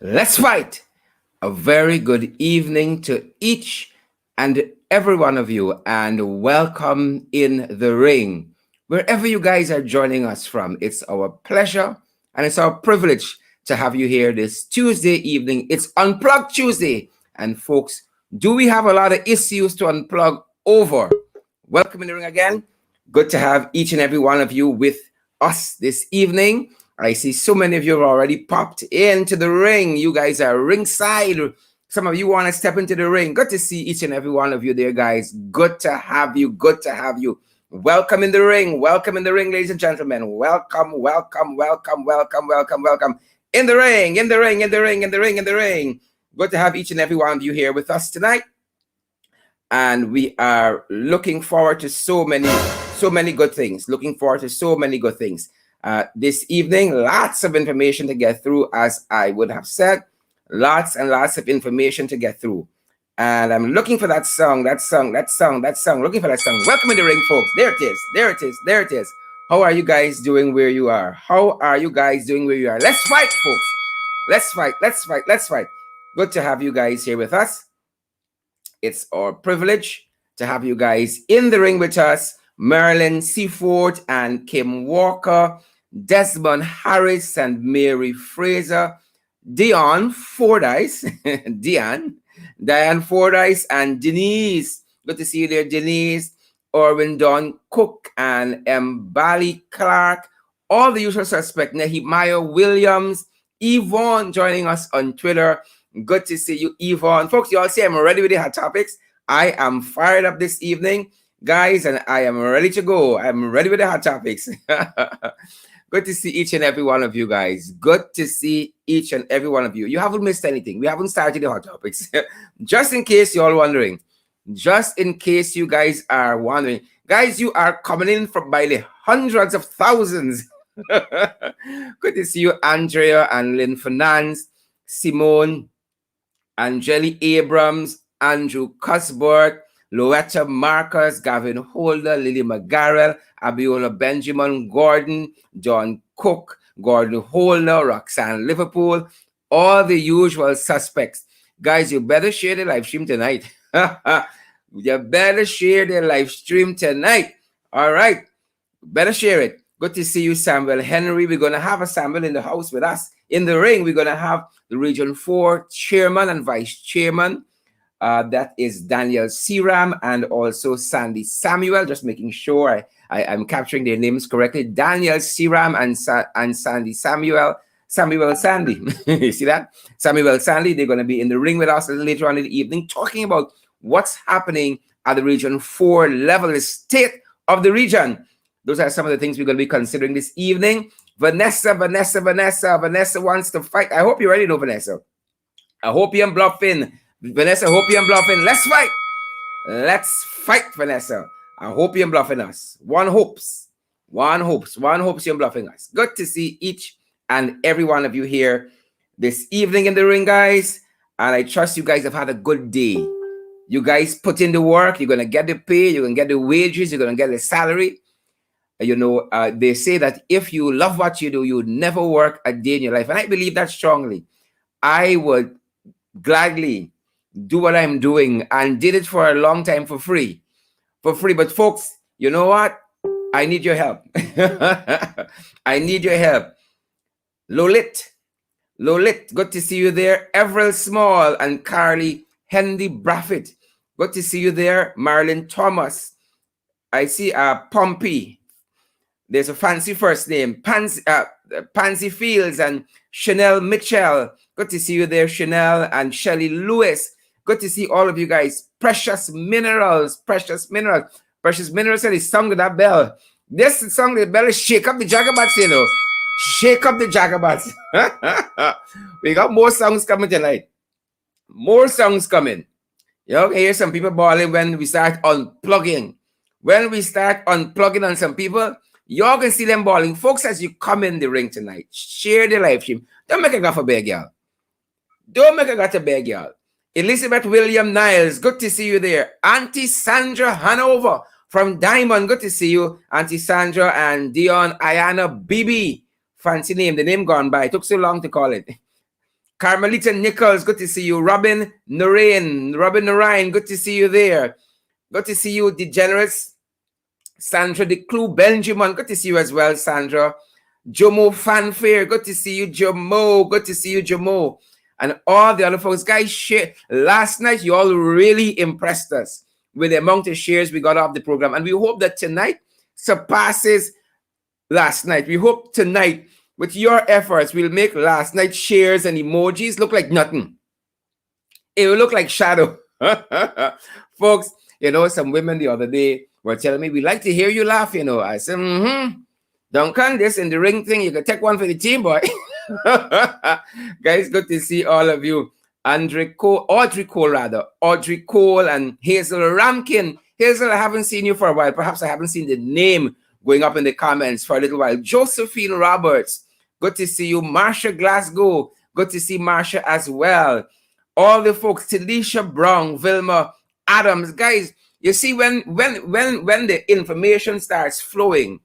Let's fight. A very good evening to each and every one of you, and welcome in the ring. Wherever you guys are joining us from, it's our pleasure and it's our privilege to have you here this Tuesday evening. It's Unplugged Tuesday, and folks, do we have a lot of issues to unplug over? Welcome in the ring again. Good to have each and every one of you with us this evening. I see so many of you have already popped into the ring. You guys are ringside. Some of you want to step into the ring. Good to see each and every one of you there, guys. Good to have you. Good to have you. Welcome in the ring. Welcome in the ring, ladies and gentlemen. Welcome, welcome, welcome, welcome, welcome, welcome. In the ring, in the ring, in the ring, in the ring, in the ring. Good to have each and every one of you here with us tonight. And we are looking forward to so many good things. Looking forward to so many good things. This evening, lots of information to get through, as I would have said. Lots and lots of information to get through. And I'm looking for that song. Looking for that song. Welcome in the ring, folks. There it is. How are you guys doing where you are? Let's fight, folks. Let's fight. Good to have you guys here with us. It's our privilege to have you guys in the ring with us. Marilyn Seaford and Kim Walker, Desmond Harris and Mary Fraser, Diane Fordyce, Diane Fordyce and Denise. Good to see you there, Denise. Orwin Don Cook and Mbali Clark. All the usual suspects. Nehemiah Williams, Yvonne joining us on Twitter. Good to see you, Yvonne. Folks, you all see I'm ready with the hot topics. I am fired up this evening, guys, and I am ready to go. I'm ready with the hot topics. Good to see each and every one of you guys. Good to see each and every one of you. You haven't missed anything. We haven't started the hot topics. Just in case you're all wondering. Just in case you guys are wondering. Guys, you are coming in from by the hundreds of thousands. Good to see you, Andrea and Lynn Finance, Simone, Angeli Abrams, Andrew Cuthbert, Loretta Marcus, Gavin Holder, Lily McGarrell, Abiola Benjamin, Gordon, John Cook, Gordon Holder, Roxanne Liverpool, all the usual suspects. Guys, you better share the live stream tonight. You better share the live stream tonight. All right. Better share it. Good to see you, Samuel Henry. We're going to have a Samuel in the house with us. In the ring, we're going to have the Region 4 Chairman and Vice Chairman. That is Daniel Seeram and also Sandy Samuel. Just making sure I'm capturing their names correctly. Daniel Seeram and Sandy Samuel. Samuel Sandy. You see that? Samuel Sandy. They're going to be in the ring with us a little later on in the evening, talking about what's happening at the Region 4 level, the state of the region. Those are some of the things we're going to be considering this evening. Vanessa wants to fight. I hope you're ready, though, Vanessa. I hope you're bluffing. Vanessa, I hope you're bluffing. Let's fight. Let's fight, Vanessa. I hope you're bluffing us. One hopes you're bluffing us. Good to see each and every one of you here this evening in the ring, guys. And I trust you guys have had a good day. You guys put in the work. You're going to get the pay. You're going to get the wages. You're going to get the salary. You know, they say that if you love what you do, you would never work a day in your life. And I believe that strongly. I would gladly do what I'm doing and did it for a long time for free. But folks, you know what? I need your help. I need your help. Lolit, good to see you there. Everett Small and Carly Hendy Braffett. Good to see you there. Marilyn Thomas. I see Pompey. There's a fancy first name. Pansy Fields and Chanel Mitchell. Good to see you there, Chanel and Shelly Lewis. Good to see all of you guys. Precious Minerals said he sung with that bell. This song, the bell is shake up the jagabats, you know. Shake up the jagabats. We got more songs coming tonight. More songs coming. You know, hear some people bawling when we start unplugging. When we start unplugging on some people, y'all can see them bawling. Folks, as you come in the ring tonight, share the live stream. Don't make a go for beg, y'all. Don't make a go to beg, y'all. Elizabeth William Niles, good to see you there. Auntie Sandra Hanover from Diamond, good to see you. Auntie Sandra and Dion Ayana Bibi. Fancy name, the name gone by. It took so long to call it. Carmelita Nichols, good to see you. Robin Narain, good to see you there. Good to see you, Degenerates. Sandra the Clue, Benjamin, good to see you as well, Sandra. Jomo Fanfare, good to see you, Jomo. Good to see you, Jomo. And all the other folks, guys, share. Last night, you all really impressed us with the amount of shares we got off the program. And we hope that tonight surpasses last night. We hope tonight, with your efforts, we'll make last night's shares and emojis look like nothing. It will look like shadow. Folks, some women the other day were telling me, we like to hear you laugh, I said, Duncan, this in the ring thing, you can take one for the team, boy. Guys, good to see all of you. Audrey Cole, and Hazel Ramkin. Hazel, I haven't seen you for a while. Perhaps I haven't seen the name going up in the comments for a little while. Josephine Roberts, good to see you. Marsha Glasgow, good to see Marsha as well. All the folks, Talisha Brown, Vilma Adams. Guys, you see, when the information starts flowing,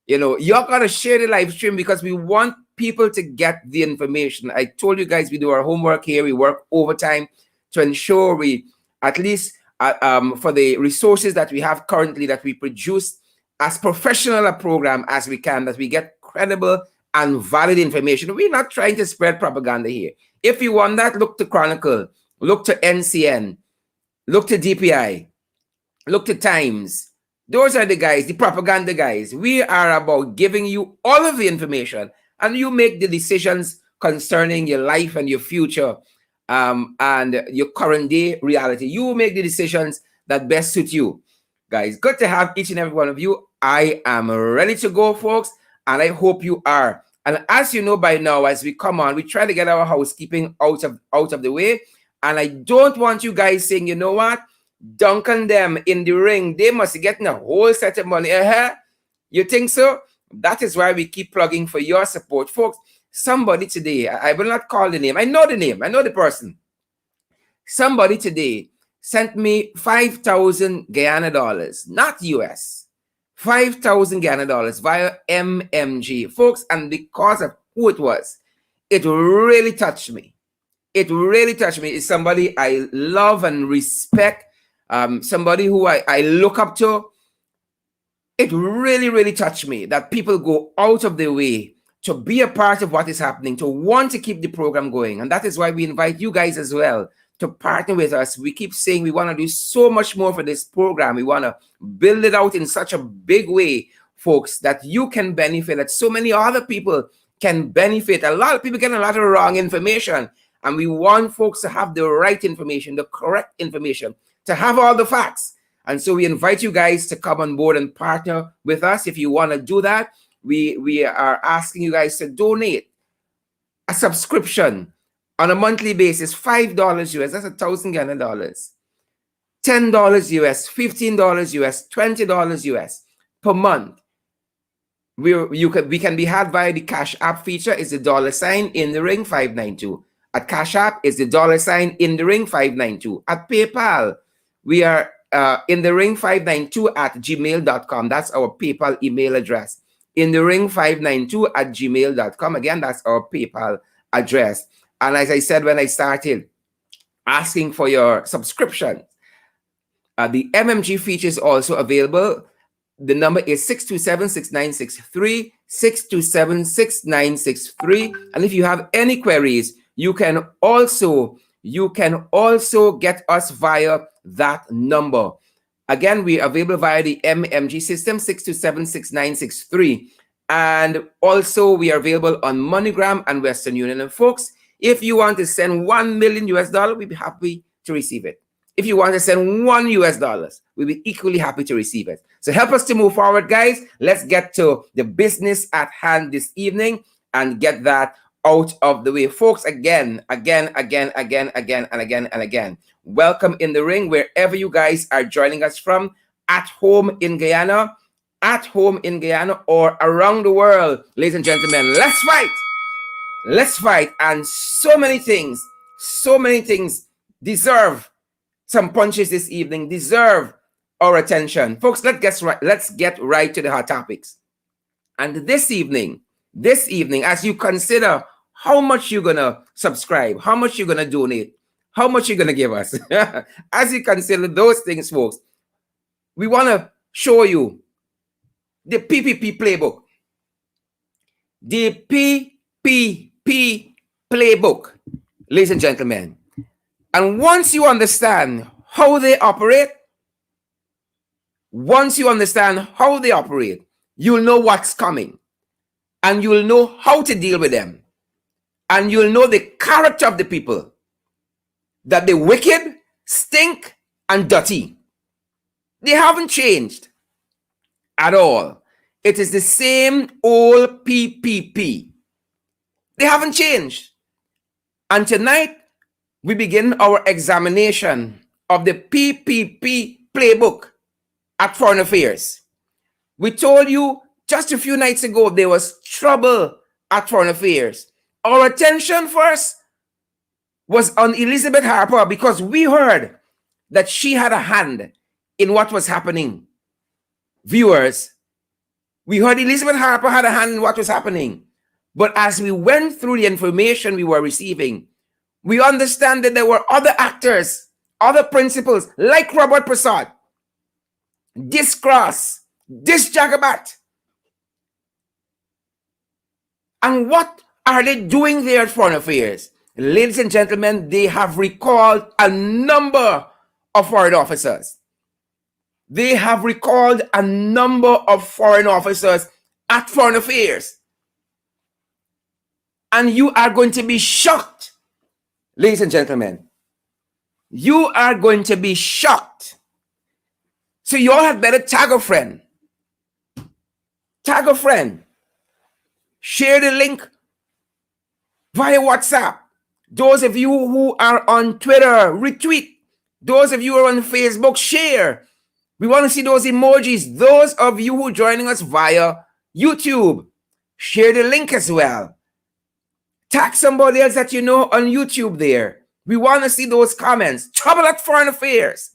you're going to share the live stream because we want people to get the information. I told you guys we do our homework here. We work overtime to ensure we, at least for the resources that we have currently, that we produce as professional a program as we can, that we get credible and valid information. We're not trying to spread propaganda here. If you want that, look to Chronicle, look to NCN, look to DPI, look to Times. Those are the guys, the propaganda guys. We are about giving you all of the information, and you make the decisions concerning your life and your future and your current day reality. You make the decisions that best suit you. Guys, good to have each and every one of you. I am ready to go, folks, and I hope you are. And as you know by now, as we come on, we try to get our housekeeping out of the way. And I don't want you guys saying, you know what? Duncan them in the ring, they must be getting a whole set of money. You think so? That is why we keep plugging for your support. Folks, somebody today, I will not call the name. I know the name. I know the person. Somebody today sent me 5,000 Guyana dollars, not US. 5,000 Guyana dollars via MMG. Folks, and because of who it was, it really touched me. It really touched me. It's somebody I love and respect, somebody who I look up to. It really, really touched me that people go out of their way to be a part of what is happening, to want to keep the program going. And that is why we invite you guys as well to partner with us. We keep saying we want to do so much more for this program. We want to build it out in such a big way, folks, that you can benefit, that so many other people can benefit. A lot of people get a lot of wrong information, and we want folks to have the right information, the correct information, to have all the facts. And so we invite you guys to come on board and partner with us. If you want to do that, we are asking you guys to donate a subscription on a monthly basis, $5 US, that's 1,000 Ghana dollars. $10 US, $15 US, $20 US per month. We can be had via the Cash App feature. Is the $ in the ring 592. At Cash App is the $ in the ring 592. At PayPal, we are in the ring 592 at gmail.com. That's our PayPal email address. In the ring 592 at gmail.com. Again, that's our PayPal address. And as I said when I started, asking for your subscription, the MMG feature is also available. The number is 627-6963, 627-6963. And if you have any queries, you can also get us via that number. Again, we are available via the MMG system, 627-6963. And also we are available on MoneyGram and Western Union. And folks, if you want to send $1 million US, we'd be happy to receive it. If you want to send $1 US, we'll be equally happy to receive it. So help us to move forward, guys. Let's get to the business at hand this evening and get that out of the way. Folks, again. Welcome in the ring, wherever you guys are joining us from, at home in Guyana, or around the world. Ladies and gentlemen, let's fight. Let's fight. And so many things deserve some punches this evening, deserve our attention. Folks, let's get right to the hot topics. And this evening, as you consider how much you're going to subscribe, how much you're going to donate, how much you're going to give us. As you consider those things, folks, we want to show you the PPP playbook. The PPP playbook, ladies and gentlemen. And once you understand how they operate, you'll know what's coming. And you'll know how to deal with them. And you'll know the character of the people. That they're wicked, stink, and dirty. They haven't changed at all. It is the same old PPP. They haven't changed. And tonight, we begin our examination of the PPP playbook at Foreign Affairs. We told you just a few nights ago there was trouble at Foreign Affairs. Our attention first was on Elizabeth Harper because we heard that she had a hand in what was happening. Viewers, we heard Elizabeth Harper had a hand in what was happening. But as we went through the information we were receiving, we understand that there were other actors, other principals like Robert Prasad, this Cross, this Jagabat. And what are they doing there at Foreign Affairs? Ladies and gentlemen, they have recalled a number of foreign officers. They have recalled a number of foreign officers at Foreign Affairs. And you are going to be shocked, ladies and gentlemen. You are going to be shocked. So you all had better tag a friend. Tag a friend. Share the link via WhatsApp. Those of you who are on Twitter, retweet. Those of you who are on Facebook, share. We want to see those emojis. Those of you who are joining us via YouTube, share the link as well. Tag somebody else that you know on YouTube there. We want to see those comments. Trouble at Foreign Affairs.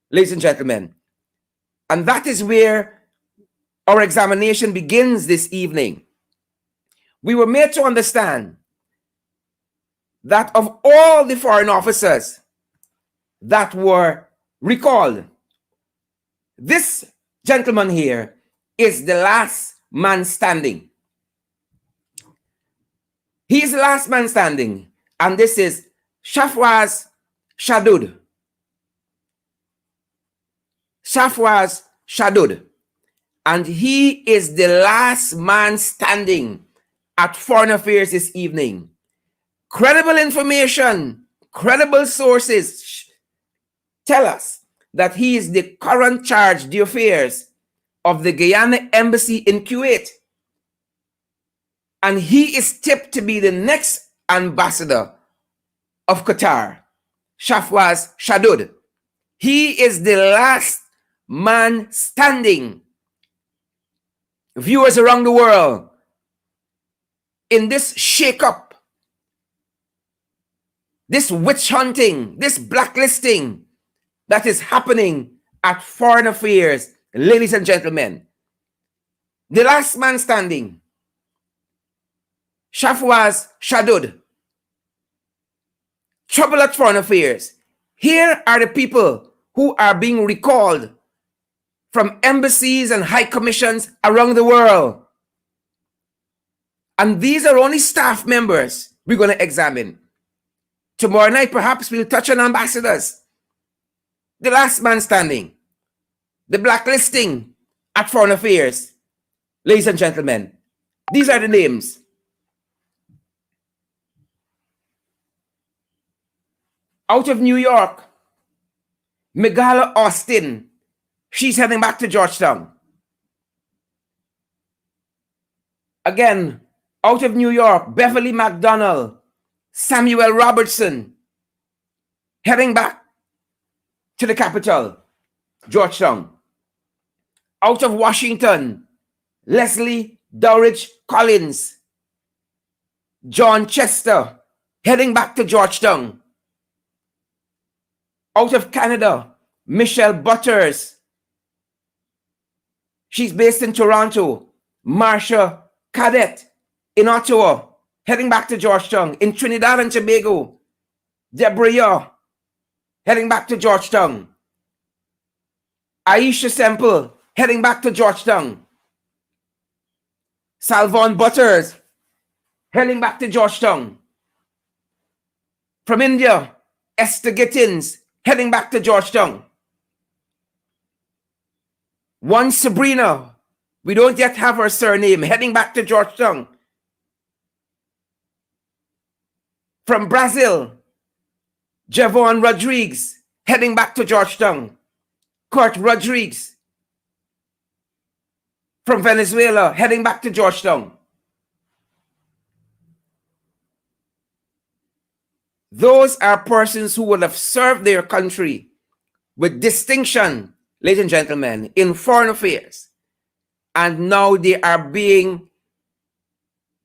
Ladies and gentlemen. And that is where our examination begins this evening. We were made to understand that of all the foreign officers that were recalled, this gentleman here is the last man standing. He is the last man standing. And this is Shafwaz Shadud. Shafwaz Shadud. And he is the last man standing at Foreign Affairs this evening. Credible information, credible sources tell us that he is the current charge d'affaires of the Guyana Embassy in Kuwait. And he is tipped to be the next ambassador of Qatar, Shafwaz Shadud. He is the last man standing. Viewers around the world, in this shake-up, this witch hunting, this blacklisting that is happening at Foreign Affairs, ladies and gentlemen, the last man standing, Shafwaz Shadud, trouble at Foreign Affairs. Here are the people who are being recalled from embassies and high commissions around the world. And these are only staff members we're going to examine. Tomorrow night, perhaps we'll touch on ambassadors. The last man standing. The blacklisting at Foreign Affairs. Ladies and gentlemen, these are the names. Out of New York, Megala Austin. She's heading back to Georgetown. Again, out of New York, Beverly McDonald, Samuel Robertson, heading back to the capital, Georgetown. Out of Washington, Leslie Dowridge Collins, John Chester, heading back to Georgetown. Out of Canada, Michelle Butters. She's based in Toronto. Marsha Cadet in Ottawa. heading back to Georgetown. In Trinidad and Tobago, Debria, heading back to Georgetown. Aisha Semple, heading back to Georgetown. Salvon Butters, heading back to Georgetown. From India, Esther Gittins, heading back to Georgetown. One Sabrina, we don't yet have her surname, heading back to Georgetown. From Brazil, Javon Rodriguez, heading back to Georgetown. Kurt Rodriguez. From Venezuela, heading back to Georgetown. Those are persons who would have served their country with distinction, ladies and gentlemen, in foreign affairs. And now they are being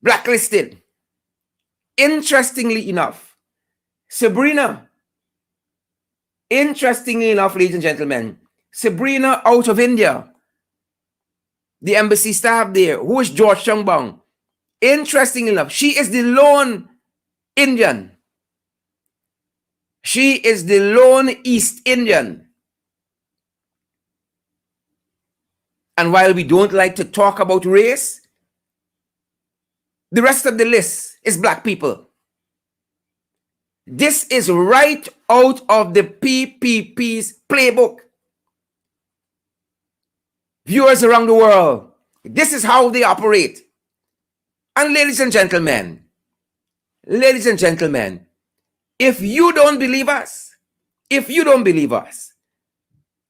blacklisted. Interestingly enough, Sabrina, ladies and gentlemen, Sabrina out of India, the embassy staff there, who is Georgetown bound. Interestingly enough, she is the lone Indian. She is the lone East Indian. And while we don't like to talk about race, the rest of the list is black people. This is right out of the PPP's playbook. Viewers around the world, this is how they operate. And ladies and gentlemen, if you don't believe us,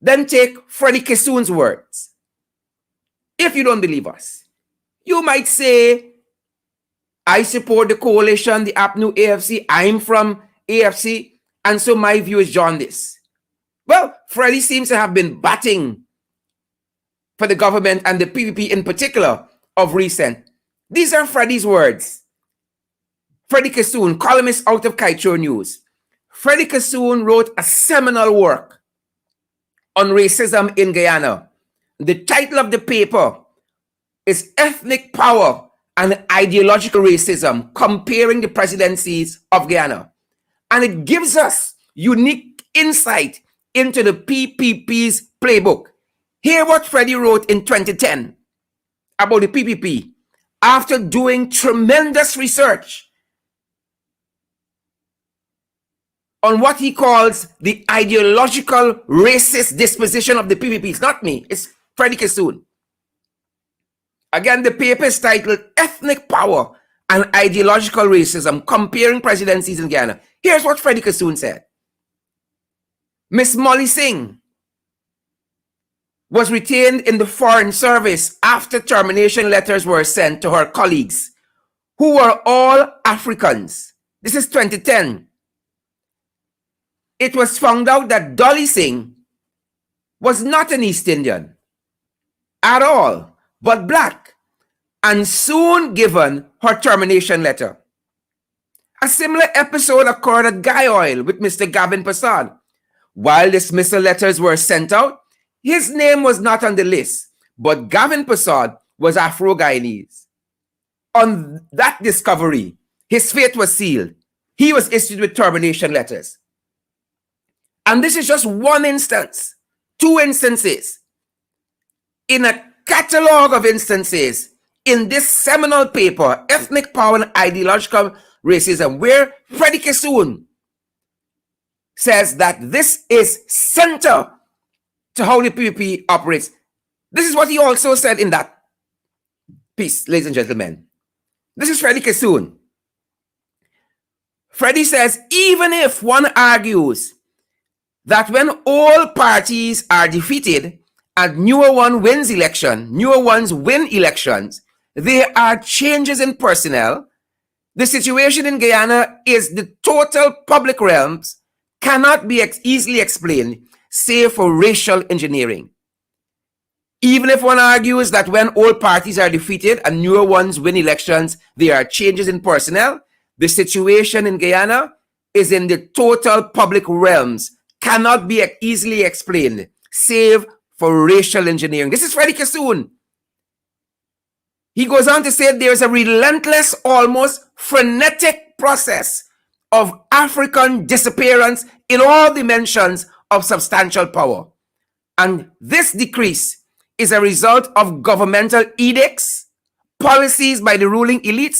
then take Freddie Kissoon's words. If you don't believe us, you might say, I support the coalition, the APNU AFC, I'm from AFC, and so my view is jaundice. Well, Freddie seems to have been batting for the government and the PPP in particular of recent. These are Freddie's words. Freddie Kissoon, columnist out of Kaitro News. Freddie Kissoon wrote a seminal work on racism in Guyana. The title of the paper is Ethnic Power and Ideological Racism, Comparing the Presidencies of Guyana. And it gives us unique insight into the PPP's playbook. Hear what Freddie wrote in 2010 about the PPP after doing tremendous research on what he calls the ideological racist disposition of the PPP. It's not me, it's Freddie Kissoon. Again, the paper is titled Ethnic Power and Ideological Racism, Comparing Presidencies in Guyana. Here's what Freddie Kissoon said. Miss Molly Singh was retained in the Foreign Service after termination letters were sent to her colleagues, who were all Africans. This is 2010. It was found out that Dolly Singh was not an East Indian at all, but black, and soon given her termination letter. A similar episode occurred at Guy Oil with Mr. Gavin Prasad. While dismissal letters were sent out, his name was not on the list, but Gavin Prasad was Afro-Guyanese. On that discovery, his fate was sealed. He was issued with termination letters. And this is just one instance, two instances, in a catalog of instances in this seminal paper, Ethnic Power and Ideological Racism, where Freddie Kissoon says that this is center to how the PPP operates. This is what he also said in that piece, ladies and gentlemen. This is Freddie Kissoon. Freddie says, even if one argues that when all parties are defeated and newer ones win elections, there are changes in personnel. The situation in Guyana is the total public realms cannot be easily explained, save for racial engineering. Even if one argues that when all parties are defeated and newer ones win elections, there are changes in personnel, the situation in Guyana is in the total public realms, cannot be easily explained, save for racial engineering. This is Freddie Kissoon. He goes on to say there is a relentless, almost frenetic process of African disappearance in all dimensions of substantial power. And this decrease is a result of governmental edicts, policies by the ruling elites,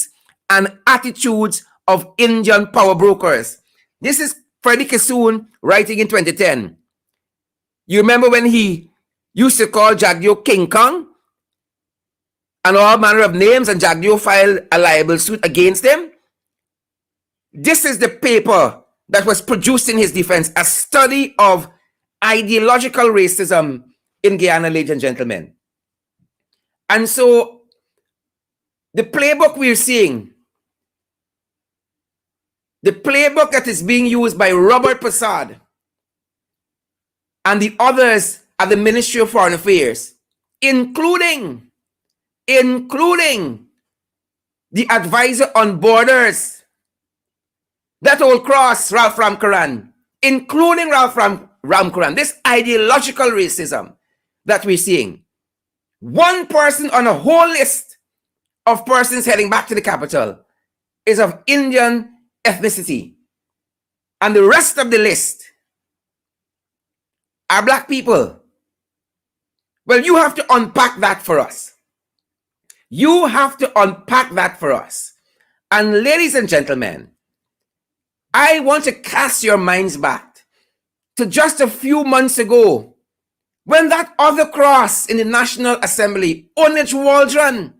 and attitudes of Indian power brokers. This is Freddie Kissoon writing in 2010. You remember when he used to call Jagdeo King Kong and all manner of names, and Jagdeo filed a libel suit against him? This is the paper that was produced in his defense, a study of ideological racism in Guyana, ladies and gentlemen. And so the playbook we're seeing, the playbook that is being used by Robert Prasad and the others at the Ministry of Foreign Affairs, including the advisor on borders, that old cross, Ralph Ramkaran, including Ralph Ramkaran, this ideological racism that we're seeing. One person on a whole list of persons heading back to the capital is of Indian ethnicity. And the rest of the list are black people. Well, you have to unpack that for us. You have to unpack that for us. And ladies and gentlemen, I want to cast your minds back to just a few months ago when that other cross in the National Assembly, Onij Waldron,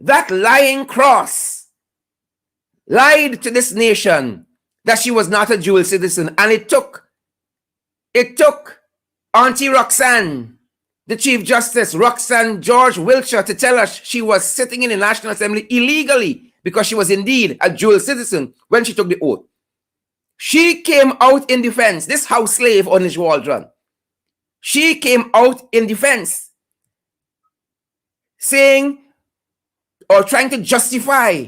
that lying cross, lied to this nation that she was not a dual citizen. And it took Auntie Roxanne, the Chief Justice, Roxanne George Wiltshire, to tell us she was sitting in the National Assembly illegally because she was indeed a dual citizen when she took the oath. She came out in defense, this house slave Onij Waldron. She came out in defense, saying or trying to justify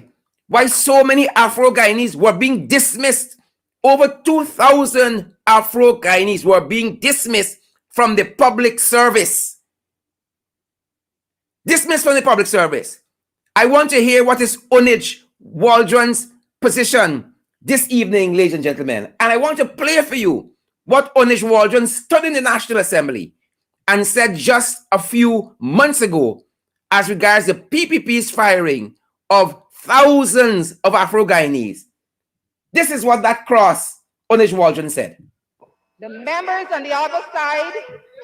why so many Afro-Guyanese were being dismissed. Over 2,000 Afro-Guyanese were being dismissed from the public service. Dismissed from the public service. I want to hear what is Onij Waldron's position this evening, ladies and gentlemen. And I want to play for you what Onij Waldron stood in the National Assembly and said just a few months ago as regards the PPP's firing of thousands of Afro-Guyanese. This is what that cross Onij Waldron said. The members on the other side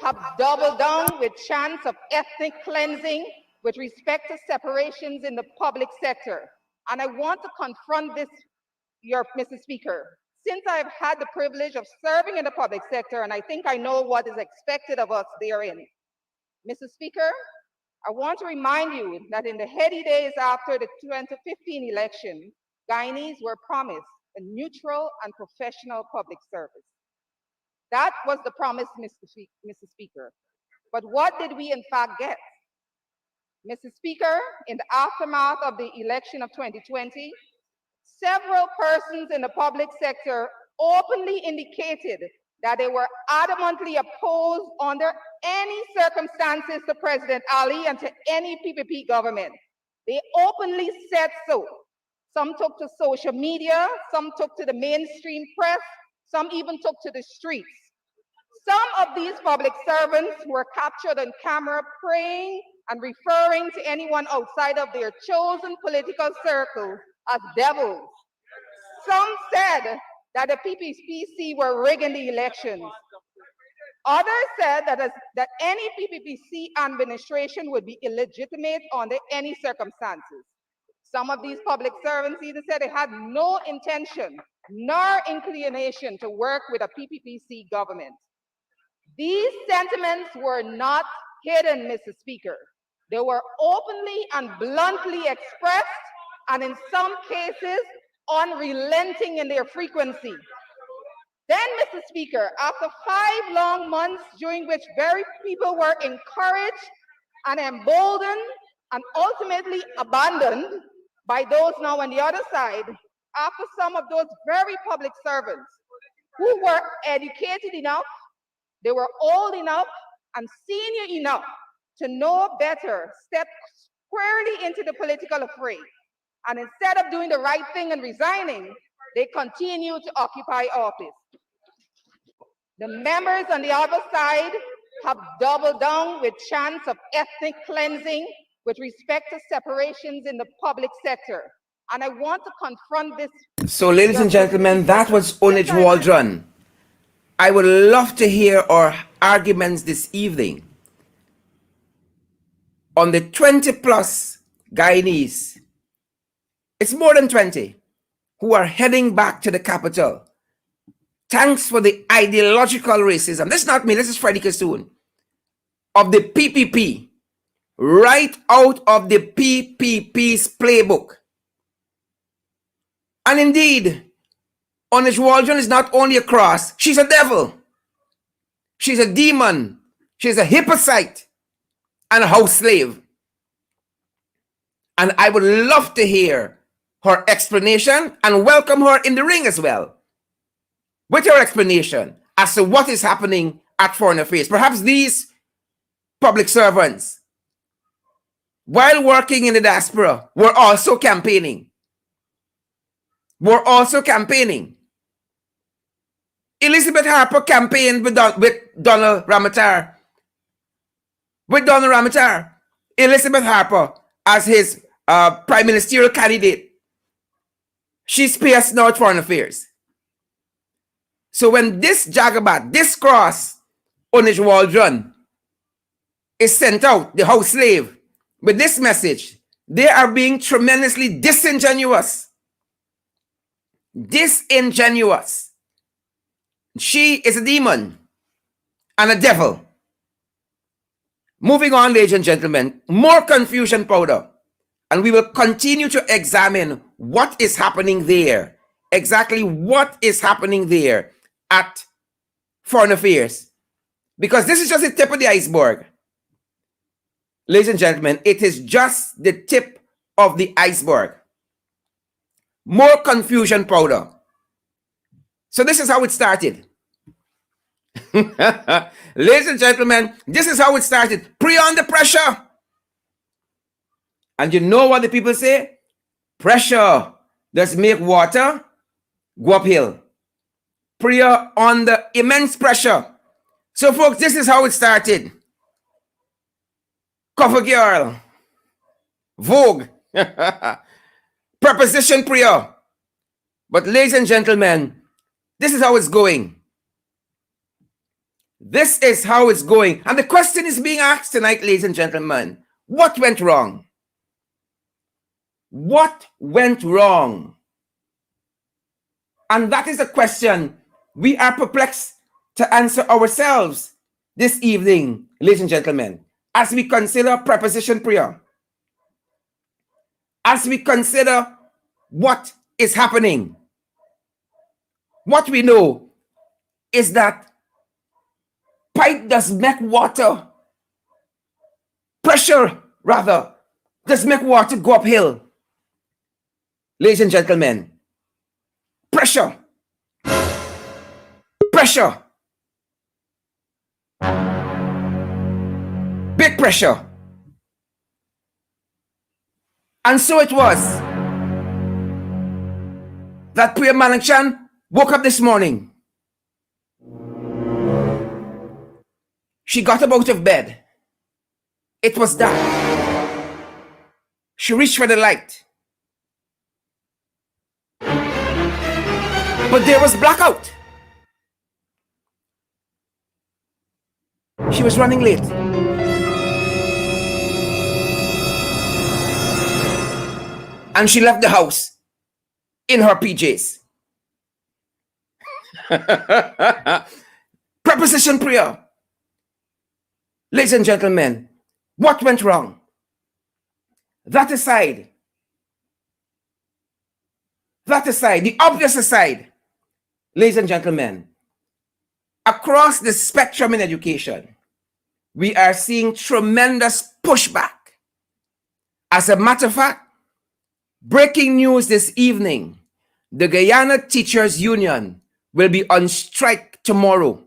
have doubled down with chants of ethnic cleansing with respect to separations in the public sector. And I want to confront this, Mr. Speaker. Since I've had the privilege of serving in the public sector, and I think I know what is expected of us therein. Mr. Speaker, I want to remind you that in the heady days after the 2015 election, Guyanese were promised a neutral and professional public service. That was the promise, Mr. Speaker. But what did we in fact get? Mr. Speaker, in the aftermath of the election of 2020, several persons in the public sector openly indicated that they were adamantly opposed under any circumstances to President Ali and to any PPP government. They openly said so. Some took to social media, some took to the mainstream press, some even took to the streets. Some of these public servants were captured on camera praying and referring to anyone outside of their chosen political circle as devils. Some said that the PPPC were rigging the elections. Others said that any PPPC administration would be illegitimate under any circumstances. Some of these public servants even said they had no intention nor inclination to work with a PPPC government. These sentiments were not hidden, Mr. Speaker. They were openly and bluntly expressed, and in some cases, unrelenting in their frequency. Then, Mr. Speaker, after 5 long months during which very people were encouraged and emboldened and ultimately abandoned by those now on the other side, after some of those very public servants who were educated enough, they were old enough and senior enough to know better, stepped squarely into the political affray. And instead of doing the right thing and resigning, they continue to occupy office. The members on the other side have doubled down with chants of ethnic cleansing with respect to separations in the public sector. And I want to confront this. So, ladies and gentlemen, that was Onage Waldron. I would love to hear our arguments this evening on the 20 plus Guyanese. It's more than 20 who are heading back to the capital. Thanks for the ideological racism. This is not me, this is Freddie Kassoon of the PPP, right out of the PPP's playbook. And indeed, Onage Waldron is not only a cross, she's a devil. She's a demon. She's a hypocrite and a house slave. And I would love to hear her explanation and welcome her in the ring as well, with her explanation as to what is happening at Foreign Affairs. Perhaps these public servants, while working in the diaspora, were also campaigning. Elizabeth Harper campaigned with Donald Ramatar. Elizabeth Harper as his prime ministerial candidate. She's PS now at Foreign Affairs. So when this jagabat, this cross, Onage Waldron, is sent out, the house slave, with this message, they are being tremendously disingenuous. She is a demon and a devil. Moving on, ladies and gentlemen, more confusion powder. And we will continue to examine what is happening there. Exactly what is happening there at Foreign Affairs. Because this is just the tip of the iceberg. Ladies and gentlemen, it is just the tip of the iceberg. More confusion powder. So this is how it started. Ladies and gentlemen, this is how it started. Priya under pressure. And you know what the people say? Pressure does make water go uphill. Priya under immense pressure. So folks, this is how it started. Cover girl. Vogue. Preposition Priya. But ladies and gentlemen, this is how it's going. This is how it's going. And the question is being asked tonight, ladies and gentlemen. What went wrong? What went wrong? And that is a question we are perplexed to answer ourselves this evening, ladies and gentlemen, as we consider preposition Priya. As we consider what is happening. What we know is that pipe does make water, pressure rather, does make water go uphill. Ladies and gentlemen, pressure. Big pressure. And so it was that Priya Malangchan woke up this morning. She got up out of bed. It was dark. She reached for the light. But there was blackout. She was running late. And she left the house in her PJs. Preposition Priya. Ladies and gentlemen, what went wrong? That aside, the obvious aside, ladies and gentlemen, across the spectrum in education, we are seeing tremendous pushback. As a matter of fact, breaking news this evening, the Guyana Teachers Union will be on strike tomorrow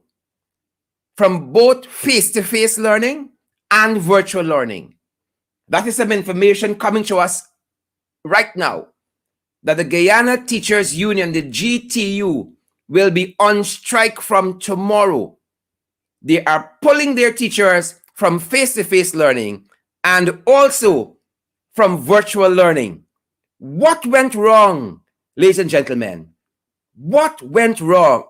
from both face-to-face learning and virtual learning. That is some information coming to us right now that the Guyana Teachers Union, the GTU, will be on strike from tomorrow. They are pulling their teachers from face-to-face learning and also from virtual learning. What went wrong, ladies and gentlemen? What went wrong?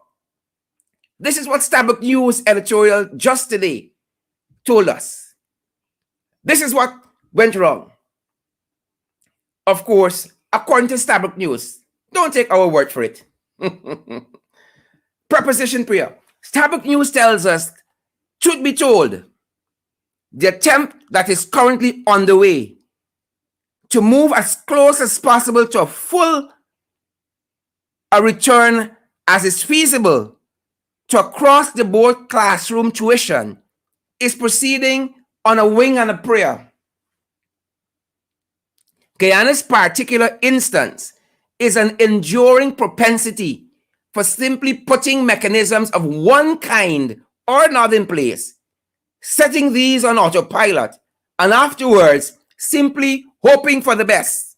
This is what Starbuck News editorial just today told us. This is what went wrong. Of course, according to Starbuck News, don't take our word for it. Preposition Priya. Starbuck News tells us, truth be told, the attempt that is currently underway to move as close as possible to a return as is feasible to across-the-board classroom tuition is proceeding on a wing and a prayer. Guyana's particular instance is an enduring propensity for simply putting mechanisms of one kind or another in place, setting these on autopilot, and afterwards simply hoping for the best.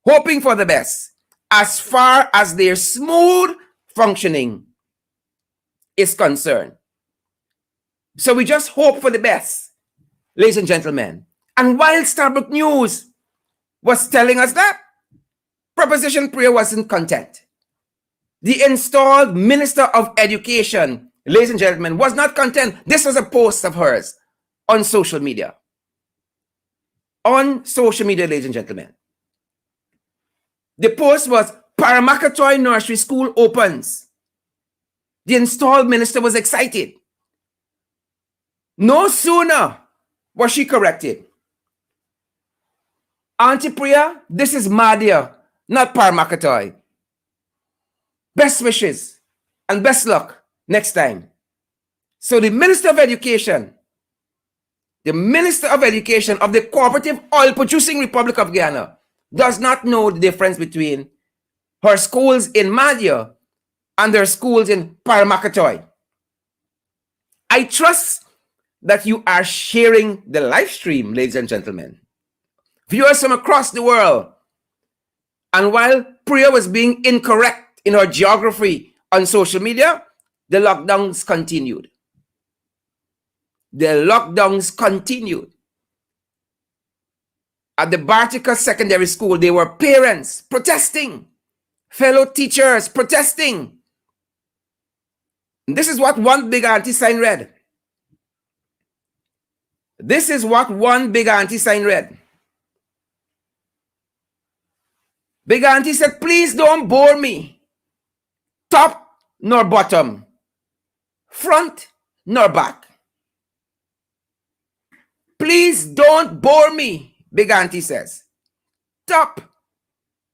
Hoping for the best as far as their smooth functioning is concerned. So we just hope for the best, ladies and gentlemen. And while Starbuck News was telling us that, Preposition Priya wasn't content. The installed Minister of Education, ladies and gentlemen, was not content. This was a post of hers on social media. On social media, ladies and gentlemen. The post was, Paramakatoy Nursery School opens. The installed minister was excited. No sooner was she corrected. Auntie Priya, this is Madhya, not Paramakatoy. Best wishes and best luck next time. So the Minister of Education of the Cooperative Oil Producing Republic of Guyana does not know the difference between her schools in Madhya and their schools in Paramakatoy. I trust that you are sharing the live stream, ladies and gentlemen. Viewers from across the world. And while Priya was being incorrect in her geography on social media, the lockdowns continued. The lockdowns continued. At the Bartica Secondary School, there were parents protesting, fellow teachers protesting. And this is what one big auntie sign read. This is what one big auntie sign read. Big auntie said, please don't bore me. Top nor bottom. Front nor back. Please don't bore me, big auntie says. Top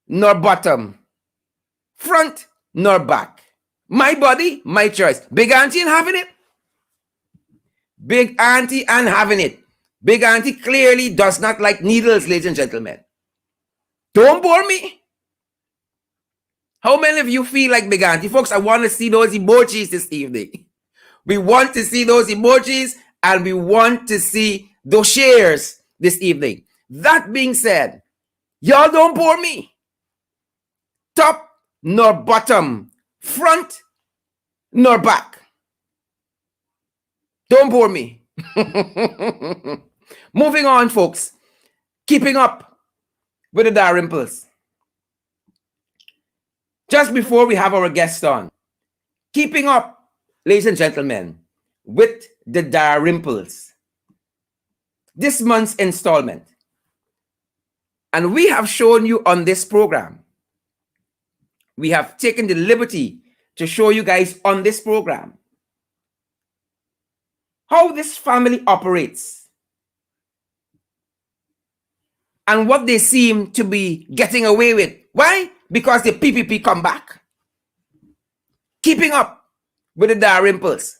nor bottom. Front nor back. My body, my choice. Big auntie and having it. Big auntie and having it. Big auntie clearly does not like needles, ladies and gentlemen. Don't bore me. How many of you feel like big auntie? Folks, I want to see those emojis this evening. We want to see those emojis and we want to see those shares this evening. That being said, y'all don't bore me. Top nor bottom. Front nor back. Don't bore me. Moving on, folks. Keeping up with the Dalrymples. Just before we have our guest on, keeping up, ladies and gentlemen, with the Dalrymples. This month's installment. And we have shown you on this program. We have taken the liberty to show you guys on this program how this family operates and what they seem to be getting away with. Why? Because the PPP come back. Keeping up with the Dalrymples.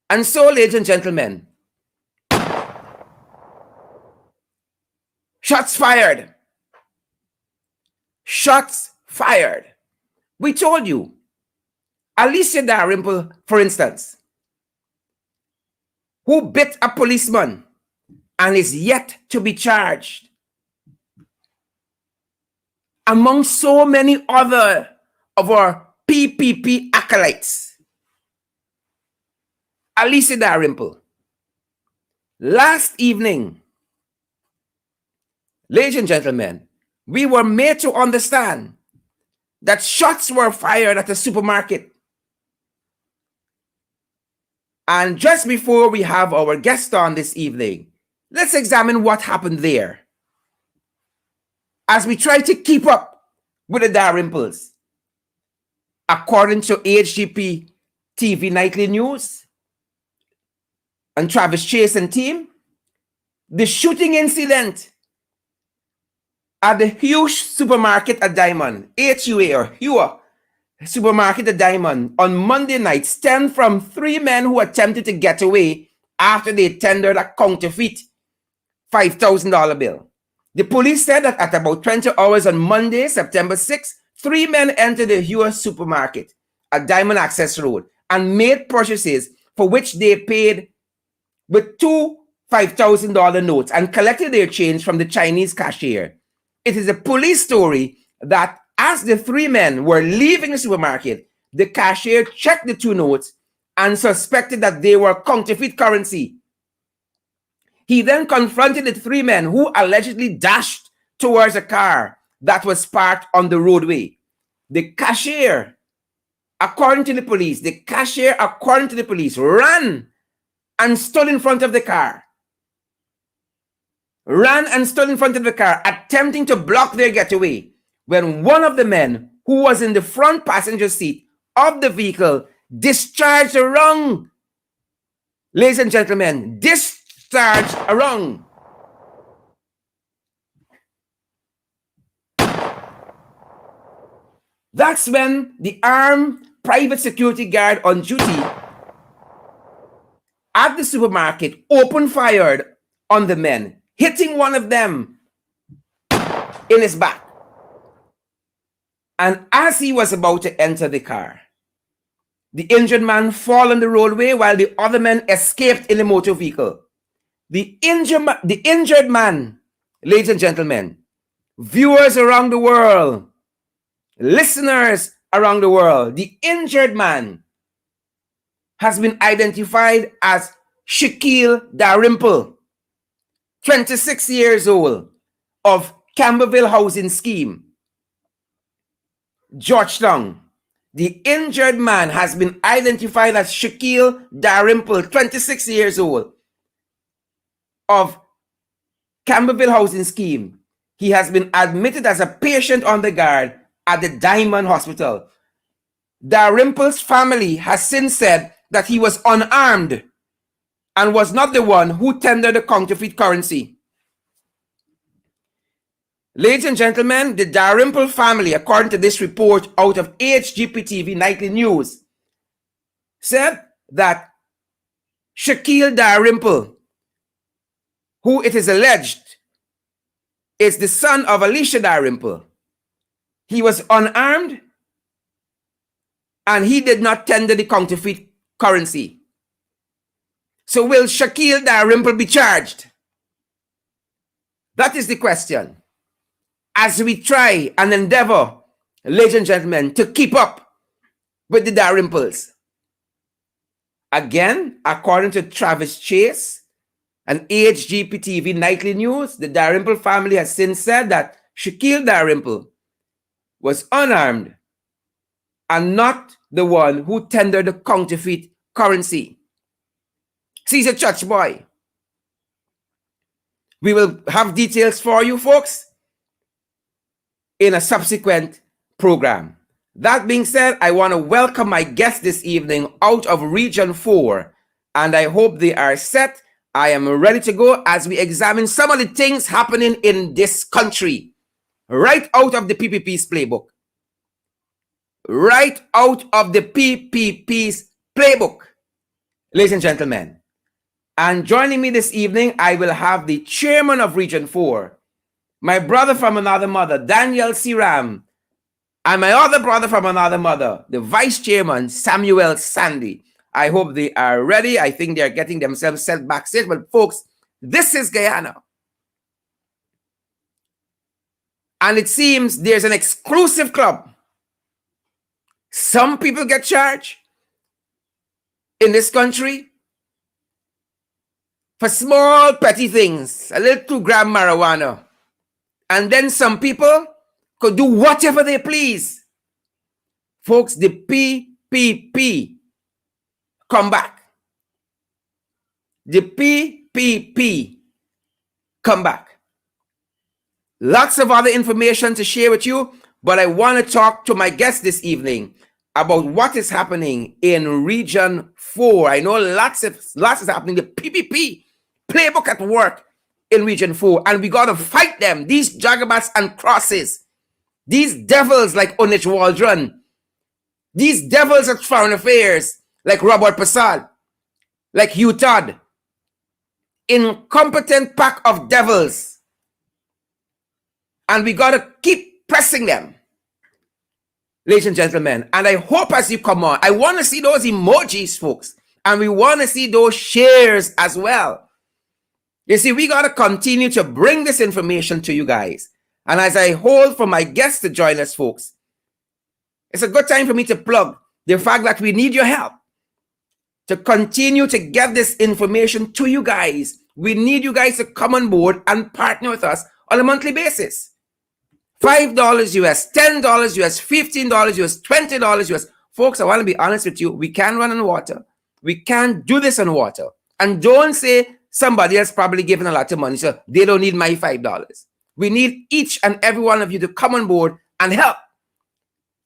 And so, ladies and gentlemen, shots fired. Shots fired. We told you, Alicia Dalrymple, for instance, who bit a policeman and is yet to be charged. among so many other of our PPP acolytes. Alicia Dalrymple. Last evening, ladies and gentlemen, we were made to understand that shots were fired at a supermarket. And just before we have our guest on this evening, let's examine what happened there as we try to keep up with the Dalrymples. According to HGP TV Nightly News and Travis Chase and team, the shooting incident at the Hughes supermarket at Diamond, HUA or Hua supermarket at Diamond on Monday night stemmed from three men who attempted to get away after they tendered a counterfeit $5,000 bill. The police said that at about 20 hours on Monday, September 6, three men entered the Hua supermarket at Diamond Access Road and made purchases for which they paid with two $5,000 notes and collected their change from the Chinese cashier. It is a police story that as the three men were leaving the supermarket, the cashier checked the two notes and suspected that they were counterfeit currency. He then confronted the three men who allegedly dashed towards a car that was parked on the roadway. The cashier, according to the police, ran and stood in front of the car. Attempting to block their getaway, when one of the men who was in the front passenger seat of the vehicle discharged a round. Ladies and gentlemen, discharged a round. That's when the armed private security guard on duty at the supermarket opened fire on the men, hitting one of them in his back. And as he was about to enter the car, the injured man fell on the roadway while the other men escaped in the motor vehicle. The injured man, ladies and gentlemen, viewers around the world, listeners around the world, the injured man has been identified as Shaquille Dalrymple, 26 years old, of Camberville Housing Scheme, Georgetown. The injured man has been identified as Shaquille Dalrymple, 26 years old, of Camberville Housing Scheme. He has been admitted as a patient on the guard at the Diamond Hospital. Dalrymple's family has since said that he was unarmed and was not the one who tendered the counterfeit currency. Ladies and gentlemen, the Dalrymple family, according to this report out of HGP-TV Nightly News, said that Shaquille Dalrymple, who it is alleged is the son of Alicia Dalrymple, he was unarmed and he did not tender the counterfeit currency. So will Shaquille Dalrymple be charged? That is the question. As we try and endeavor, ladies and gentlemen, to keep up with the Dalrymples. Again, according to Travis Chase and HGP TV Nightly News, the Dalrymple family has since said that Shaquille Dalrymple was unarmed and not the one who tendered the counterfeit currency. Caesar Church Boy. We will have details for you folks in a subsequent program. That being said, I want to welcome my guests this evening out of Region 4, and I hope they are set. I am ready to go as we examine some of the things happening in this country, right out of the PPP's playbook. Right out of the PPP's playbook, ladies and gentlemen. And joining me this evening, I will have the chairman of Region 4, my brother from another mother, Daniel Seeram, and my other brother from another mother, the vice chairman, Samuel Sandy. I hope they are ready. I think they are getting themselves set backstage. But folks, this is Guyana. And it seems there's an exclusive club. Some people get charged in this country for small petty things, a little 2-gram marijuana. And then some people could do whatever they please. Folks, the PPP come back. The PPP come back. Lots of other information to share with you, but I want to talk to my guest this evening about what is happening in Region 4. I know lots is happening. The PPP playbook at work in Region 4, and we got to fight them. These jagabats and crosses, these devils like Onich Waldron, these devils at foreign affairs like Robert Prasad, like Hugh Todd, incompetent pack of devils. And we got to keep pressing them, ladies and gentlemen. And I hope as you come on, I want to see those emojis, folks. And we want to see those shares as well. You see, we got to continue to bring this information to you guys. And as I hold for my guests to join us, folks, it's a good time for me to plug the fact that we need your help to continue to get this information to you guys. We need you guys to come on board and partner with us on a monthly basis. $5 US, $10 US, $15 US, $20 US. Folks, I want to be honest with you. We can run on water. We can't do this on water. And don't say somebody else probably giving a lot of money, so they don't need my $5. We need each and every one of you to come on board and help.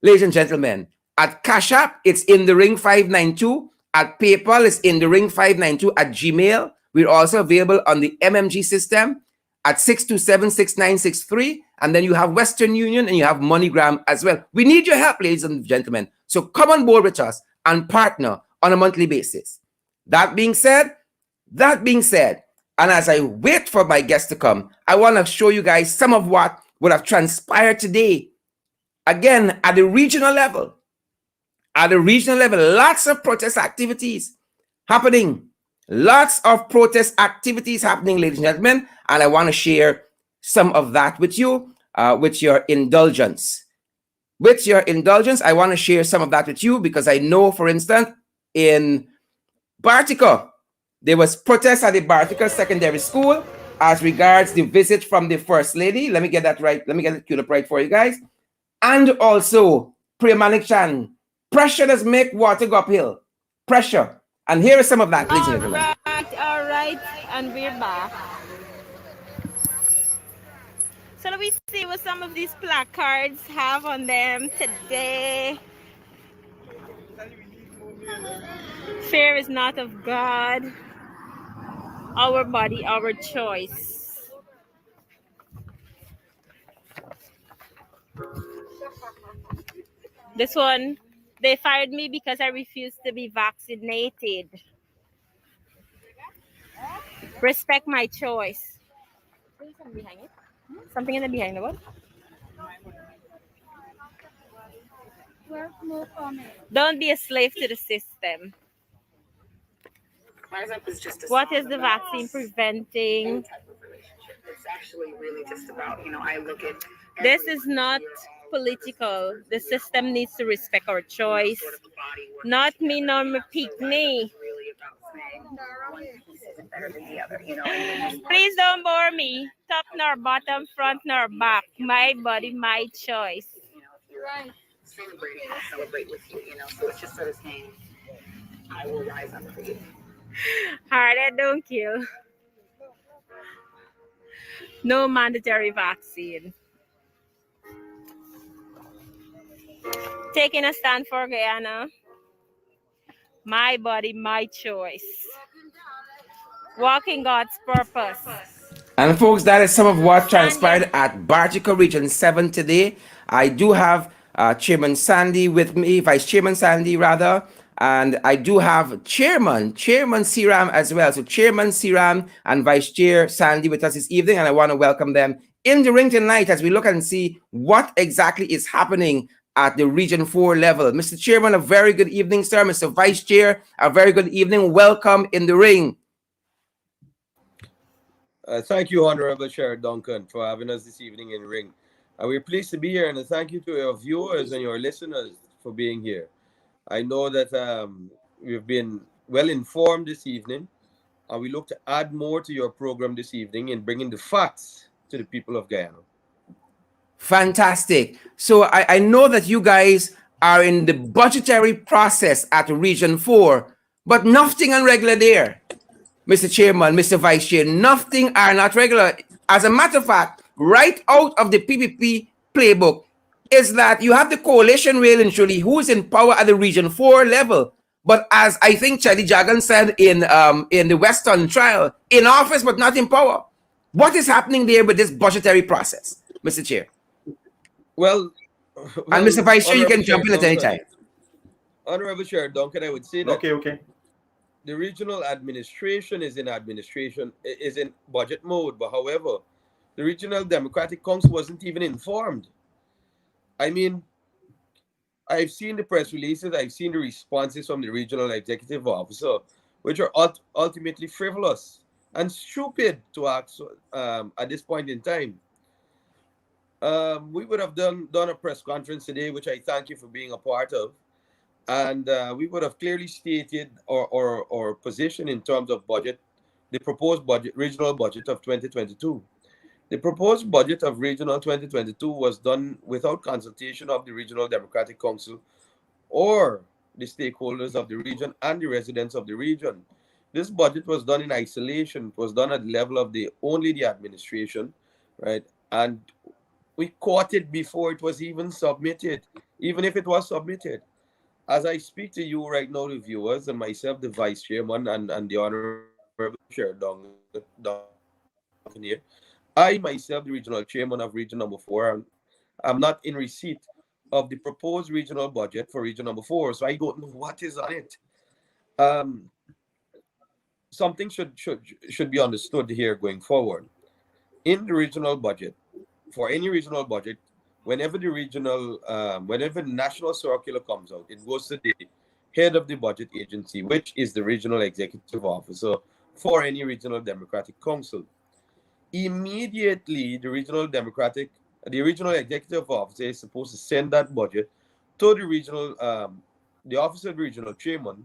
Ladies and gentlemen, at Cash App, it's in the ring 592. At PayPal, it's in the ring 592. At Gmail, we're also available on the MMG system at 627-6963. And then you have Western Union and you have MoneyGram as well. We need your help, ladies and gentlemen. So come on board with us and partner on a monthly basis. That being said, and as I wait for my guests to come, I want to show you guys some of what would have transpired today. Again, at the regional level. At the regional level, lots of protest activities happening. Lots of protest activities happening, ladies and gentlemen. And I want to share some of that with you, with your indulgence. With your indulgence, I want to share some of that with you because I know, for instance, in Bartica, there was protests at the Bartica Secondary School as regards the visit from the First Lady. Let me get that right. Let me get it queued up right for you guys. And also, Priya pressure does make water go uphill. Pressure. And here is some of that, ladies and gentlemen. All right, and we're back. So let me see what some of these placards have on them today. Fear is not of God. Our body, our choice. This one, they fired me because I refused to be vaccinated. Respect my choice. Something behind it? Something in the behind the what? Don't be a slave to the system. What is the vaccine preventing? It's actually really just about, I look at... This is not political. The system needs to respect our choice. Not me, nor my picnic. Please don't bore me. Top nor bottom, front nor back. My body, my choice. You're right. Celebrate with you, so it's just sort of saying, I will rise up for you. Harder, don't kill. No mandatory vaccine. Taking a stand for Guyana. My body, my choice. Walking God's purpose. And folks, that is some of what transpired at Bartica Region 7 today. I do have Chairman Sandy with me, Vice Chairman Sandy rather, and I do have Chairman Seeram as well. So Chairman Seeram and Vice Chair Sandy with us this evening, and I want to welcome them in the ring tonight as we look and see what exactly is happening at the Region 4 level. Mr. Chairman, a very good evening, sir. Mr. Vice Chair, a very good evening. Welcome in the ring. Thank you, Honorable Chair Duncan, for having us this evening in ring. We're pleased to be here, and thank you to your viewers and your listeners for being here. I know that we've been well informed this evening, and we look to add more to your program this evening in bringing the facts to the people of Guyana. Fantastic. So I know that you guys are in the budgetary process at Region 4, but nothing on regular there, Mr. Chairman, Mr. Vice Chair. Nothing are not regular. As a matter of fact, right out of the PPP playbook is that you have the coalition really and truly who is in power at the Region 4 level. But as I think Charlie Jagan said in the Western trial, in office but not in power. What is happening there with this budgetary process, Mr. Chair? Well, And Mr. Vice Chair, you Honorable can jump in at any time. Honorable Chair Duncan, I would say that Okay. the regional administration is in budget mode, but however, the Regional Democratic Council wasn't even informed. I mean, I've seen the press releases, I've seen the responses from the regional executive officer, which are ultimately frivolous and stupid to ask at this point in time. We would have done a press conference today, which I thank you for being a part of, and we would have clearly stated our position in terms of budget, the proposed budget, regional budget of 2022. The proposed budget of regional 2022 was done without consultation of the Regional Democratic Council or the stakeholders of the region and the residents of the region. This budget was done in isolation. It was done at the level of only the administration, right? And we caught it before it was even submitted, even if it was submitted. As I speak to you right now, the viewers, and myself, the vice chairman, and the honorable chair, Duncan here, I myself, the regional chairman of region number 4, I'm not in receipt of the proposed regional budget for region number 4, so I don't know what is on it. Something should be understood here going forward. In the regional budget, for any regional budget, whenever the national circular comes out, it goes to the head of the budget agency, which is the regional executive officer for any regional democratic council. Immediately, the regional executive officer is supposed to send that budget to the office of the regional chairman,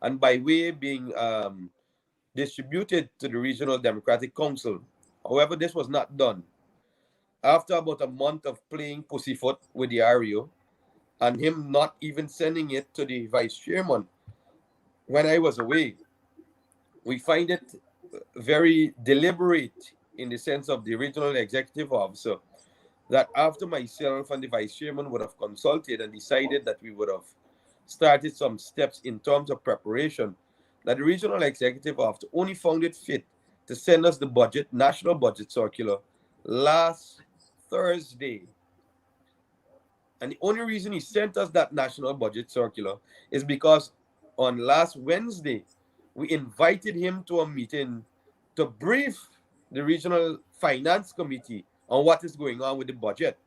and by way being distributed to the regional democratic council. However, this was not done. After about a month of playing pussyfoot with the REO and him not even sending it to the vice chairman when I was away, we find it very deliberate in the sense of the regional executive officer that after myself and the vice chairman would have consulted and decided that we would have started some steps in terms of preparation, that the regional executive officer only found it fit to send us the national budget circular last Thursday. And the only reason he sent us that national budget circular is because on last Wednesday, we invited him to a meeting to brief the regional finance committee on what is going on with the budget.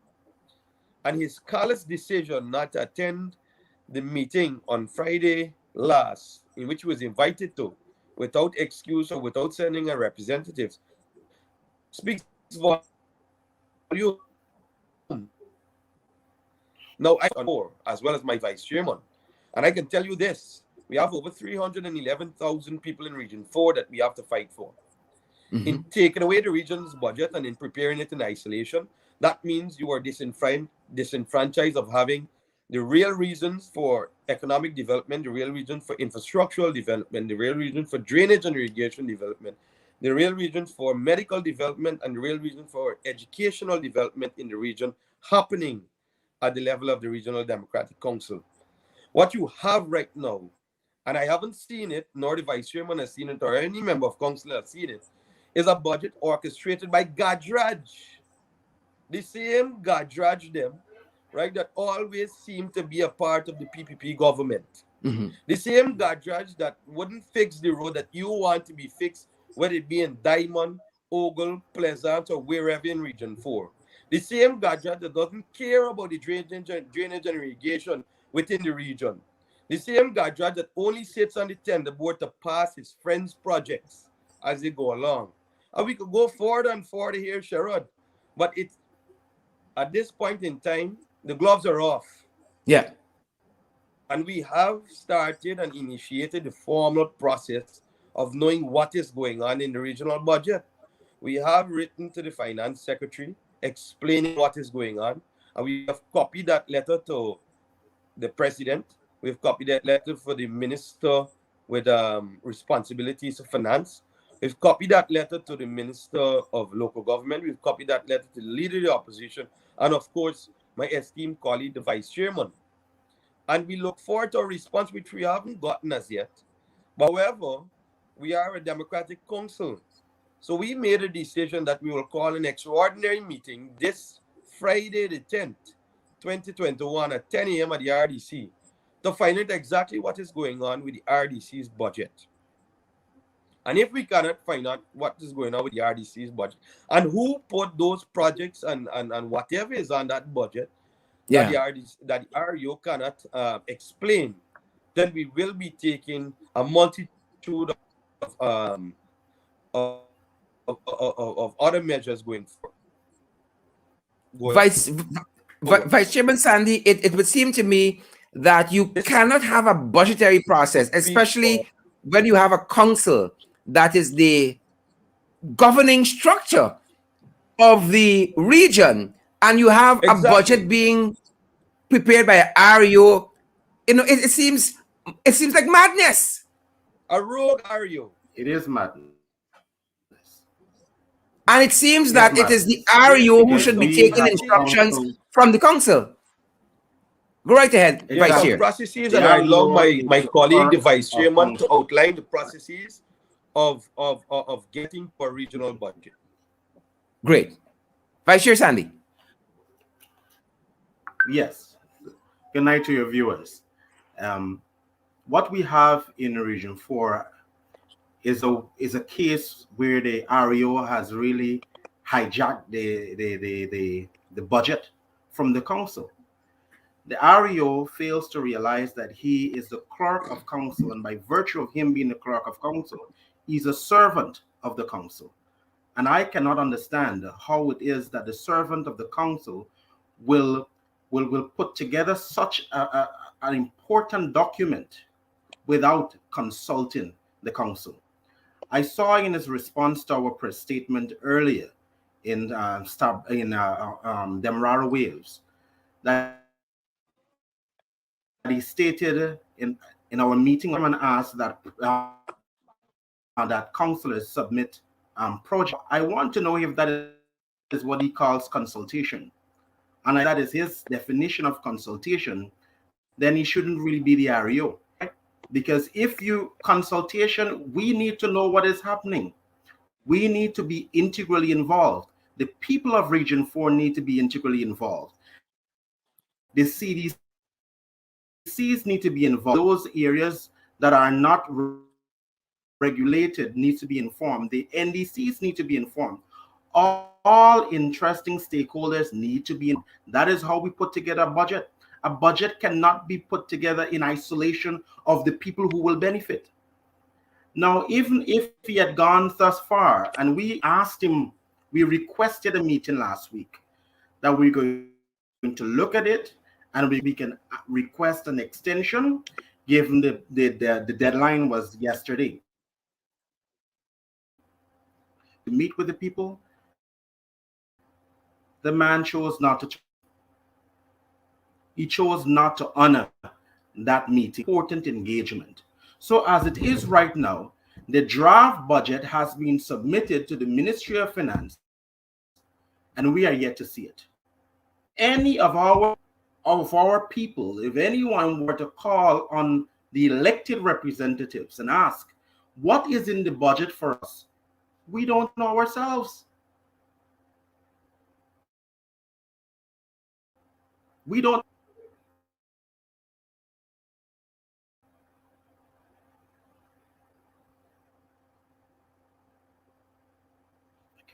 And his callous decision not to attend the meeting on Friday last, in which he was invited to, without excuse or without sending a representative, speaks volume. Now, as well as my vice chairman, and I can tell you this: we have over 311,000 people in Region 4 that we have to fight for. Mm-hmm. In taking away the region's budget and in preparing it in isolation, that means you are disenfranchised of having the real reasons for economic development, the real reason for infrastructural development, the real reason for drainage and irrigation development, the real reasons for medical development, and the real reason for educational development in the region happening at the level of the Regional Democratic Council. What you have right now, and I haven't seen it, nor the vice chairman has seen it, or any member of council has seen it, is a budget orchestrated by Gadraj. The same Gadraj them, right, that always seem to be a part of the PPP government. Mm-hmm. The same Gadraj that wouldn't fix the road that you want to be fixed, whether it be in Diamond, Ogle, Pleasant, or wherever in Region 4. The same Gadraj that doesn't care about the drainage and irrigation within the region. The same Gadraj that only sits on the tender board to pass his friends' projects as they go along. And we could go forward and forward here, Sherrod, but At this point in time, the gloves are off. Yeah. And we have started and initiated the formal process of knowing what is going on in the regional budget. We have written to the finance secretary explaining what is going on, and we have copied that letter to the president. We've copied that letter for the minister with responsibilities of finance. We've copied that letter to the minister of local government. We've copied that letter to the leader of the opposition, and of course, my esteemed colleague, the vice chairman. And we look forward to a response which we haven't gotten as yet. But however, we are a democratic council. So we made a decision that we will call an extraordinary meeting this Friday the 10th, 2021 at 10 a.m. at the RDC to find out exactly what is going on with the RDC's budget. And if we cannot find out what is going on with the RDC's budget and who put those projects and whatever is on that budget, that Yeah. that the REO cannot explain, then we will be taking a multitude of other measures going Vice forward. Vice Chairman Sandy, it would seem to me that you This cannot have a budgetary process, speak especially of when you have a council that is the governing structure of the region, and you have a budget exactly being prepared by REO. You know, it seems like madness. a rogue REO. It is madness. And it It seems is that it is the madness REO who because should be we taking have the instructions council. from the council. Go right ahead, Yes, Vice some Exactly. Chair. processes, The and I allow REO my is the colleague, the clerk vice of chairman, to council. outline the processes of getting to a regional budget. Great. Vice Chair Sandy. Yes. Good night to your viewers. What we have in Region 4 is a case where the REO has really hijacked the budget from the council. The REO fails to realize that he is the clerk of council, and by virtue of him being the clerk of council, he's a servant of the council. And I cannot understand how it is that the servant of the council will put together such an important document without consulting the council. I saw in his response to our press statement earlier in Demerara Waves that he stated in our meeting and asked that councillors submit projects. I want to know if that is what he calls consultation. And if that is his definition of consultation, then he shouldn't really be the REO. Right? Because if you consultation, we need to know what is happening. We need to be integrally involved. The people of Region 4 need to be integrally involved. The CDCs need to be involved. Those areas that are not regulated needs to be informed. The NDCs need to be informed. All interesting stakeholders need to be in. That is how we put together a budget. A budget cannot be put together in isolation of the people who will benefit. Now, even if he had gone thus far, and we asked him, we requested a meeting last week that we're going to look at it and we can request an extension, given the deadline was yesterday to meet with the people. The man chose not to. He chose not to honor that meeting. Important engagement. So as it is right now, the draft budget has been submitted to the Ministry of Finance, and we are yet to see it. Any of our people, if anyone were to call on the elected representatives and ask, what is in the budget for us? We don't know ourselves. We don't.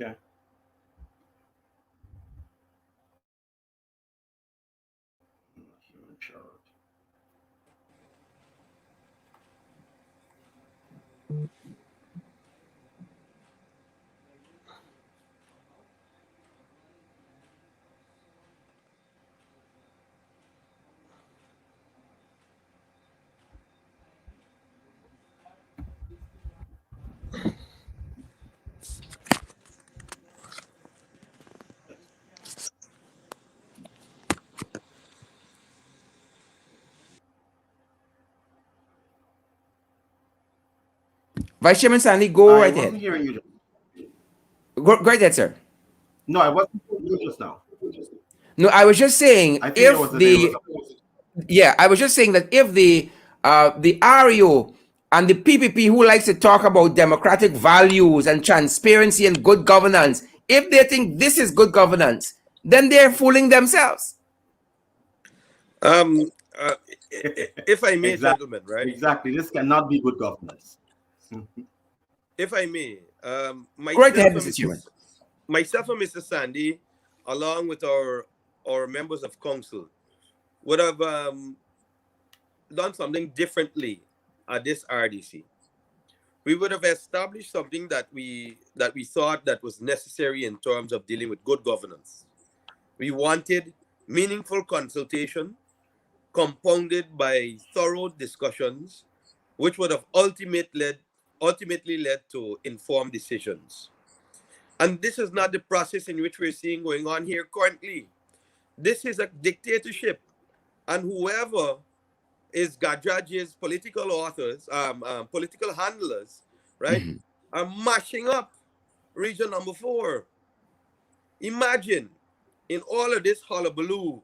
Okay. Vice Chairman Stanley, go I right wasn't ahead. hearing you. Go right ahead, sir. No, I wasn't hearing you just now. No, I was just saying I think if there was the a yeah, I was just saying that if the REO and the PPP, who likes to talk about democratic values and transparency and good governance, if they think this is good governance, then they're fooling themselves. Um, uh, if I may, exactly, gentlemen, right? exactly. This cannot be good governance. If I may, Go right ahead, Mr. Chairman. myself and Mr. Sandy, along with our members of council, would have done something differently at this RDC. We would have established something that we thought that was necessary in terms of dealing with good governance. We wanted meaningful consultation compounded by thorough discussions, which would have ultimately led to informed decisions. And this is not the process in which we're seeing going on here currently. This is a dictatorship, and whoever is Gajaj's political authors, political handlers, right, are mashing up region number 4. Imagine in all of this hullabaloo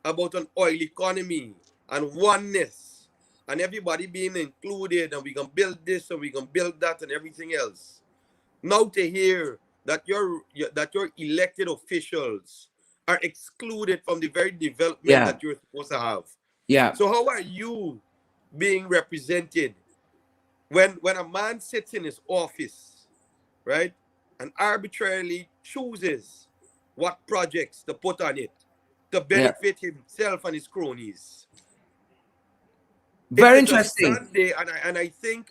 about an oil economy and oneness and everybody being included and we can build this and we can build that and everything else. Now to hear that your elected officials are excluded from the very development Yeah, that you're supposed to have. yeah, So how are you being represented when a man sits in his office, right, and arbitrarily chooses what projects to put on it to yeah. benefit himself and his cronies? It Very is a interesting. sad day, and I think,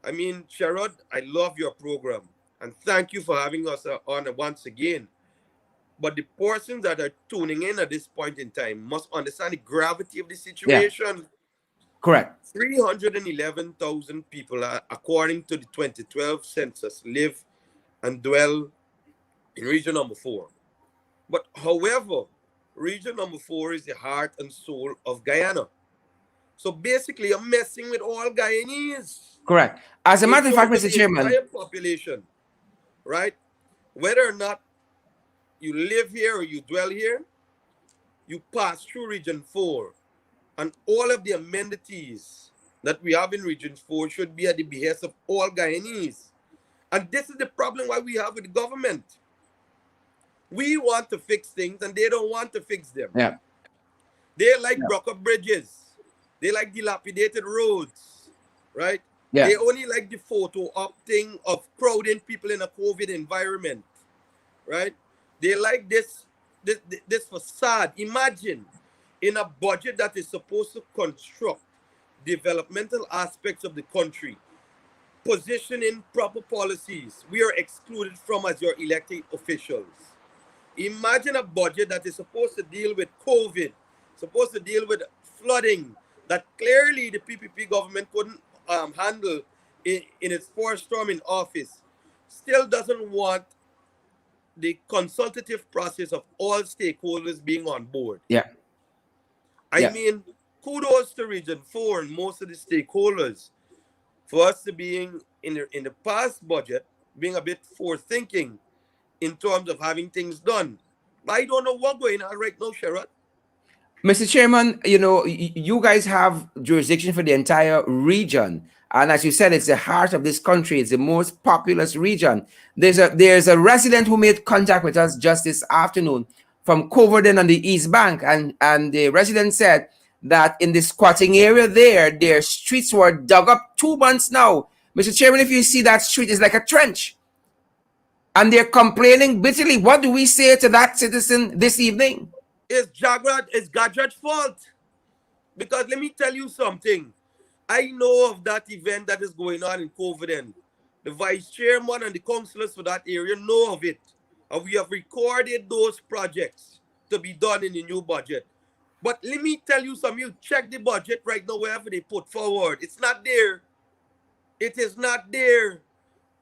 I mean, Sherrod, I love your program, and thank you for having us on once again. But the persons that are tuning in at this point in time must understand the gravity of the Yeah, situation. correct. 311,000 people, according to the 2012 census, live and dwell in region number 4. But however, region number 4 is the heart and soul of Guyana. So basically, you're messing with all Guyanese Correct. As a in matter of fact, terms of Mr. the Chairman, entire population, right? Whether or not you live here or you dwell here, you pass through region 4, and all of the amenities that we have in region 4 should be at the behest of all Guyanese. And this is the problem why we have with the government. We want to fix things and they don't want to fix them. yeah, They like yeah, broke up bridges. They like dilapidated roads, right? yeah, They only like the photo opting of crowding people in a COVID environment, right? They like this facade. Imagine in a budget that is supposed to construct developmental aspects of the country, positioning proper policies, we are excluded from as your elected officials. Imagine a budget that is supposed to deal with COVID, supposed to deal with flooding, that clearly the PPP government couldn't handle in its first term in office. Still doesn't want the consultative process of all stakeholders being on board. yeah, I yeah. mean, kudos to Region 4 and most of the stakeholders for us to being in the past budget, being a bit forward-thinking in terms of having things done. But I don't know what's going on right now, Sherrod. Mr. Chairman, you guys have jurisdiction for the entire region. And as you said, it's the heart of this country. It's the most populous region. There's a resident who made contact with us just this afternoon from Coverdon on the East Bank. And the resident said that in the squatting area there, their streets were dug up 2 months now. Mr. Chairman, if you see that street, it's like a trench. And they're complaining bitterly. What do we say to that citizen this evening? It's Gajraj's fault. Because let me tell you something. I know of that event that is going on in Coverdon. The vice chairman and the councillors for that area know of it. And we have recorded those projects to be done in the new budget. But let me tell you something. You check the budget right now, wherever they put forward. It's not there. It is not there.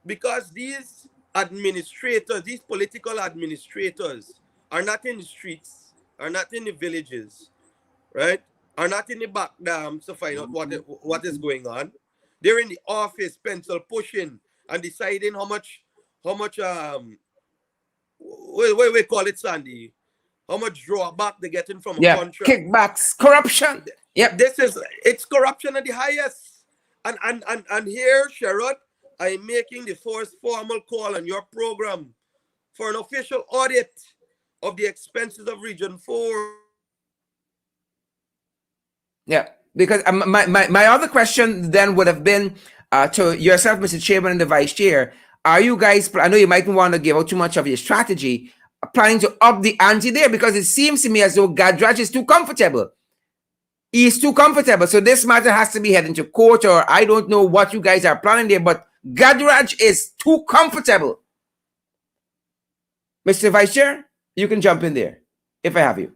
Because these administrators, these political administrators, are not in the streets, are not in the villages, right? Are not in the back dams to find out what is going on. They're in the office, pencil pushing and deciding how much we call it, Sandy, how much drawback they're getting from a Yeah, contract. kickbacks, corruption. Yep. It's corruption at the highest. And here, Sherrod, I'm making the first formal call on your program for an official audit of the expenses of Region 4. Yeah, because my other question then would have been to yourself, Mr. Chairman and the Vice Chair. Are you guys, I know you mightn't want to give out too much of your strategy, planning to up the ante there? Because it seems to me as though Gadraj is too comfortable. He's too comfortable. So this matter has to be heading to court, or I don't know what you guys are planning there, but Gadraj is too comfortable. Mr. Vice Chair, you can jump in there if I have you.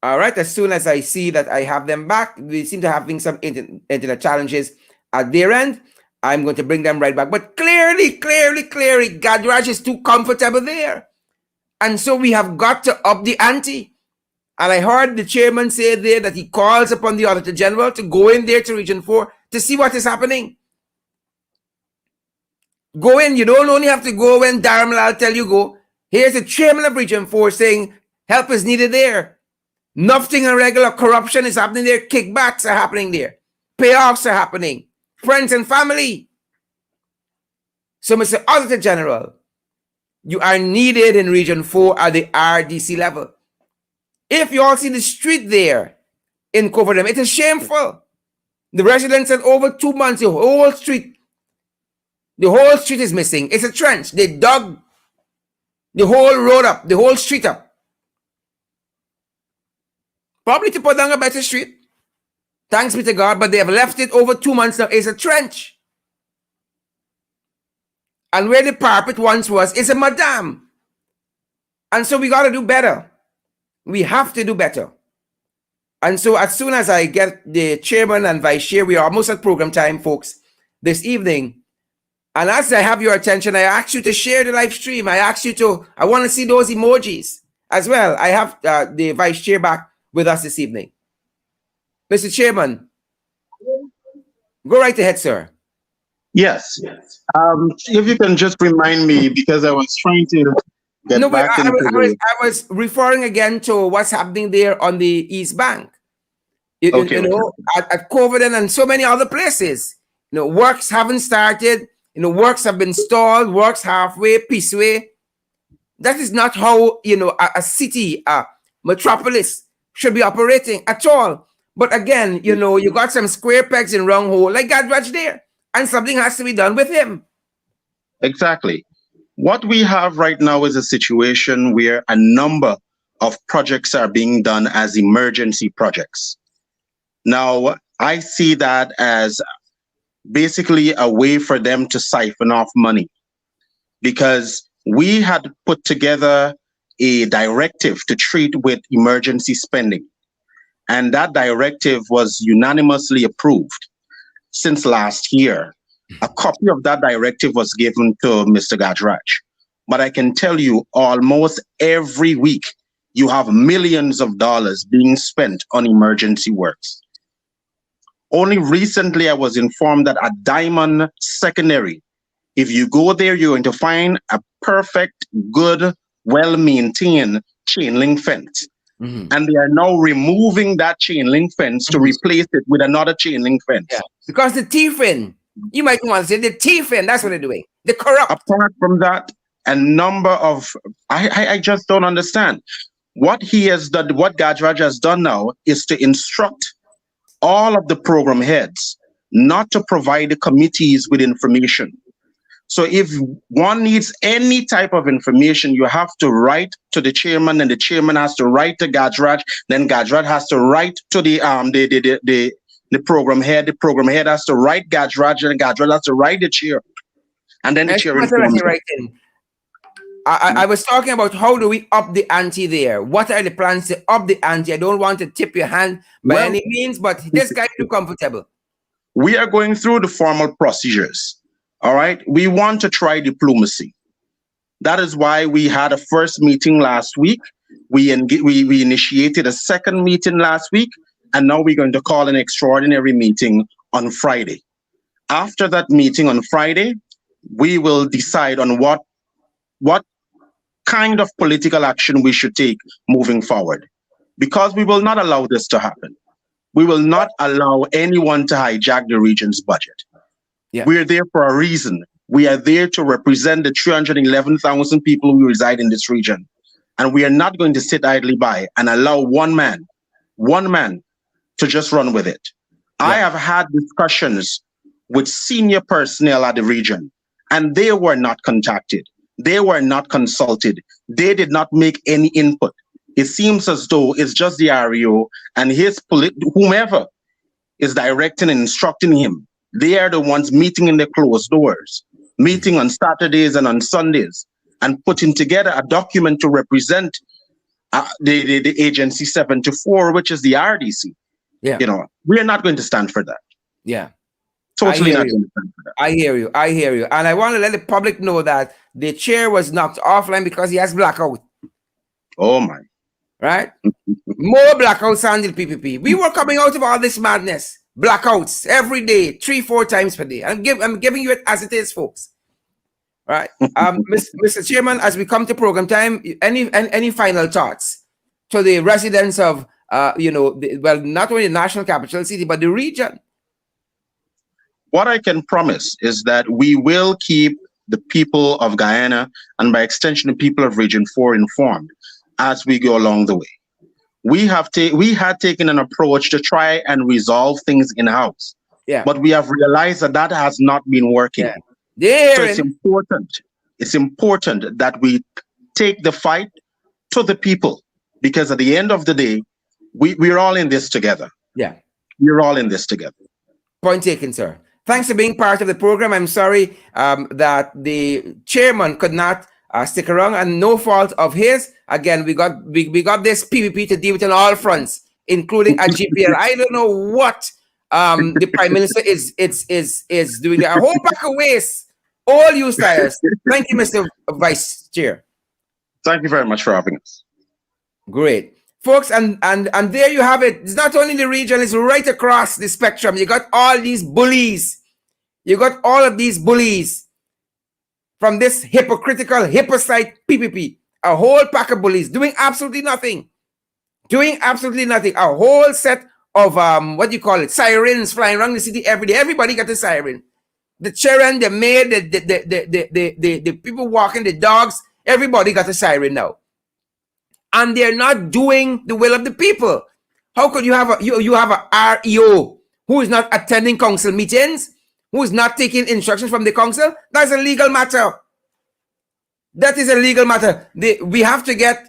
All right, as soon as I see that I have them back, we seem to having some internet challenges at their end. I'm going to bring them right back. But clearly, Gadraj is too comfortable there. And so we have got to up the ante. And I heard the chairman say there that he calls upon the Auditor General to go in there to Region 4 to see what is happening. Go in. You don't only have to go when Dalrymples tell you go. Here's the chairman of Region 4 saying help is needed there. Nothing irregular, corruption is happening there. Kickbacks are happening there. Payoffs are happening. Friends and family. So, Mr. Auditor General, you are needed in Region 4 at the RDC level. If you all see the street there in Coverdale, it is shameful. The residents had over 2 months, the whole street is missing. It's a trench. They dug the whole road up, the whole street up. Probably to put down a better street. Thanks be to God, but they have left it over 2 months now. It's a trench. And where the parapet once was, is a madam. And so we got to do better. We have to do better. And so as soon as I get the chairman and vice chair, we are almost at program time, folks, this evening. And as I have your attention, I ask you to share the live stream. I want to see those emojis as well. I have the vice chair back with us this evening. Mr. Chairman, go right ahead, sir. Yes. If you can just remind me, because I was trying to get back into I was referring again to what's happening there on the East Bank. You know, at Coverdale and so many other places. You know, works haven't started. You know, works have been stalled. Works halfway, pieceway. That is not how, you know, a city, a metropolis should be operating at all. But again, you know, you got some square pegs in round hole like Gadraj there, and something has to be done with him. Exactly. What we have right now is a situation where a number of projects are being done as emergency projects. Now, I see that as basically a way for them to siphon off money, because we had put together a directive to treat with emergency spending. And that directive was unanimously approved since last year. A copy of that directive was given to Mr. Gadraj. But I can tell you, almost every week, you have millions of dollars being spent on emergency works. Only recently, I was informed that at Diamond Secondary, if you go there, you're going to find a perfect, good, well-maintained chain link fence. Mm-hmm. And they are now removing that chain link fence to replace it with another chain link fence. Yeah. Because the thiefing, you might want to say the thiefing, that's what they're doing. The corrupt. Apart from that, a number of, I just don't understand. What he has done, what Gadraj has done now is to instruct all of the program heads not to provide the committees with information. So if one needs any type of information, you have to write to the chairman, and the chairman has to write to Gadraj. Then Gadraj has to write to the program head. The program head has to write Gadraj, and Gadraj has to write the chair. And then the chair informs. I was talking about how do we up the ante there? What are the plans to up the ante? I don't want to tip your hand by any means, but this guy is too comfortable. We are going through the formal procedures. All right. We want to try diplomacy. That is why we had a first meeting last week. We initiated a second meeting last week, and now we're going to call an extraordinary meeting on Friday. After that meeting on Friday, we will decide on what kind of political action we should take moving forward, because we will not allow this to happen. We will not allow anyone to hijack the region's budget. Yeah. We're there for a reason. We are there to represent the 311,000 people who reside in this region. And we are not going to sit idly by and allow one man to just run with it. Yeah. I have had discussions with senior personnel at the region, and they were not contacted. They were not consulted. They did not make any input. It seems as though it's just the REO and whomever is directing and instructing him. They are the ones meeting in the closed doors, meeting on Saturdays and on Sundays, and putting together a document to represent the agency 74, which is the RDC. Yeah. We are not going to stand for that. Yeah. Totally not going to stand for that. I hear you. And I want to let the public know that the chair was knocked offline because he has blackout. Oh my. Right? More blackouts on the PPP. We were coming out of all this madness. Blackouts every day, 3-4 times per day. I'm giving you it as it is, folks. Right? Mr. Chairman, as we come to program time, any final thoughts to the residents of not only the national capital city, but the region? What I can promise is that we will keep the people of Guyana, and by extension the people of Region 4, informed as we go along the way. We had taken an approach to try and resolve things in-house. Yeah. But we have realized that has not been working. Yeah. So it's important that we take the fight to the people, because at the end of the day, we're all in this together. Yeah. We're all in this together. Point taken, sir. Thanks for being part of the program. I'm sorry that the chairman could not stick around, and no fault of his. Again, we got this PPP to deal with on all fronts, including a GPL. I don't know what the Prime Minister is doing there. A whole pack of waste. All you styles. Thank you, Mr. Vice Chair. Thank you very much for having us. Great. Folks, and there you have it. It's not only the region, it's right across the spectrum. You got all these bullies. You got all of these bullies from this hypocritical, hypocrite PPP. A whole pack of bullies doing absolutely nothing. A whole set of, sirens flying around the city every day. Everybody got a siren. The children, the maid, the people walking, the dogs, everybody got a siren now. And they're not doing the will of the people. How could you have a REO who is not attending council meetings, who is not taking instructions from the council? That's a legal matter. That is a legal matter. We have to get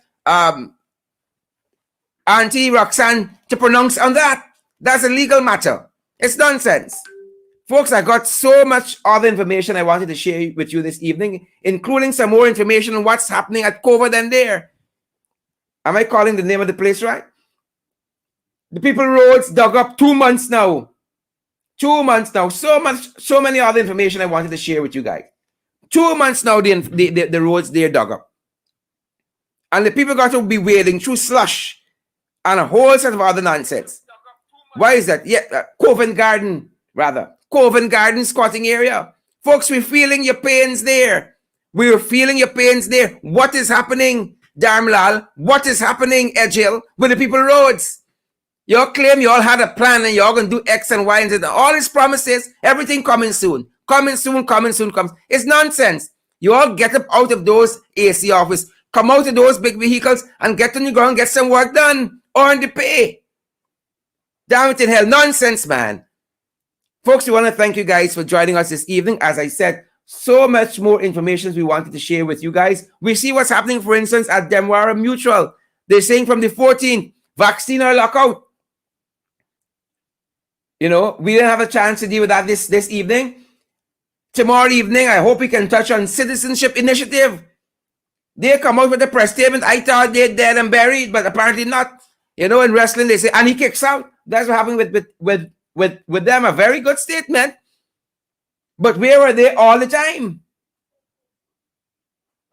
Auntie Roxanne to pronounce on that. That's a legal matter. It's nonsense. Folks, I got so much other information I wanted to share with you this evening, including some more information on what's happening at COVID and there. Am I calling the name of the place right? The People Roads dug up 2 months now. 2 months now. So many other information I wanted to share with you guys. 2 months now, the roads there dug up. And the people got to be wading through slush and a whole set of other nonsense. Why is that? Yeah, Covent Garden, rather. Covent Garden squatting area. Folks, we're feeling your pains there. We're feeling your pains there. What is happening, Darmlal? What is happening, Edghill, with the People Roads? You all claim you all had a plan and you're going to do X and Y and Z. All these promises, everything coming soon. Coming soon. It's nonsense. You all get up out of those AC office, come out of those big vehicles and get on the ground, get some work done, earn the pay. Damn it in hell. Nonsense, man. Folks, we want to thank you guys for joining us this evening. As I said, so much more information we wanted to share with you guys. We see what's happening, for instance, at Demwara Mutual. They're saying from the 14th, vaccine or lockout. We didn't have a chance to deal with that this evening. Tomorrow evening, I hope we can touch on citizenship initiative. They come out with a press statement. I thought they're dead and buried, but apparently not. In wrestling, they say, and he kicks out. That's what happened with them. A very good statement. But where were they all the time?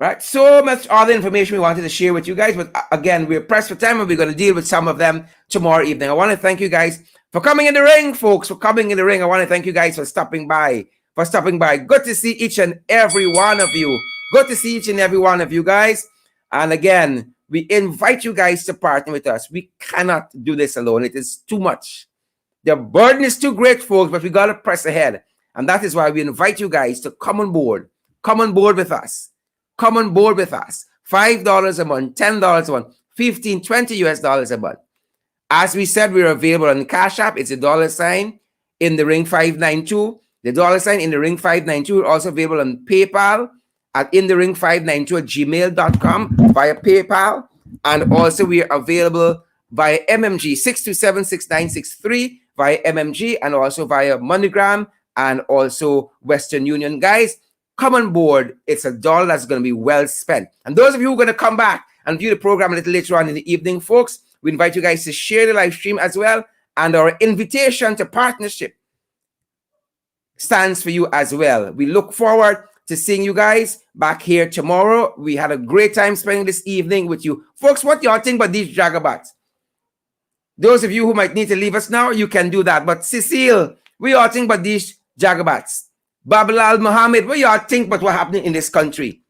Right? So much other information we wanted to share with you guys, but again, we're pressed for time and we're going to deal with some of them tomorrow evening. I want to thank you guys for coming in the ring, folks, for coming in the ring. I want to thank you guys for stopping by, Good to see each and every one of you. Good to see each and every one of you guys. And again, we invite you guys to partner with us. We cannot do this alone. It is too much. The burden is too great, folks, but we got to press ahead. And that is why we invite you guys to come on board. Come on board with us. Come on board with us. $5 a month, $10 a month, $15, $20 a month. As we said, we're available on Cash App. It's $, in the ring 592. The $, in the ring 592. We're also available on PayPal at in the ring 592 at gmail.com via PayPal. And also we are available via MMG 6276963 via MMG and also via MoneyGram and also Western Union. Guys, come on board. It's $1 that's going to be well spent. And those of you who are going to come back and view the program a little later on in the evening, folks, we invite you guys to share the live stream as well. And our invitation to partnership stands for you as well. We look forward to seeing you guys back here tomorrow. We had a great time spending this evening with you. Folks, what y'all think about these Jagabats? Those of you who might need to leave us now, you can do that. But Cecile, what y'all think about these Jagabats? Babalal Muhammad, what y'all think about what's happening in this country?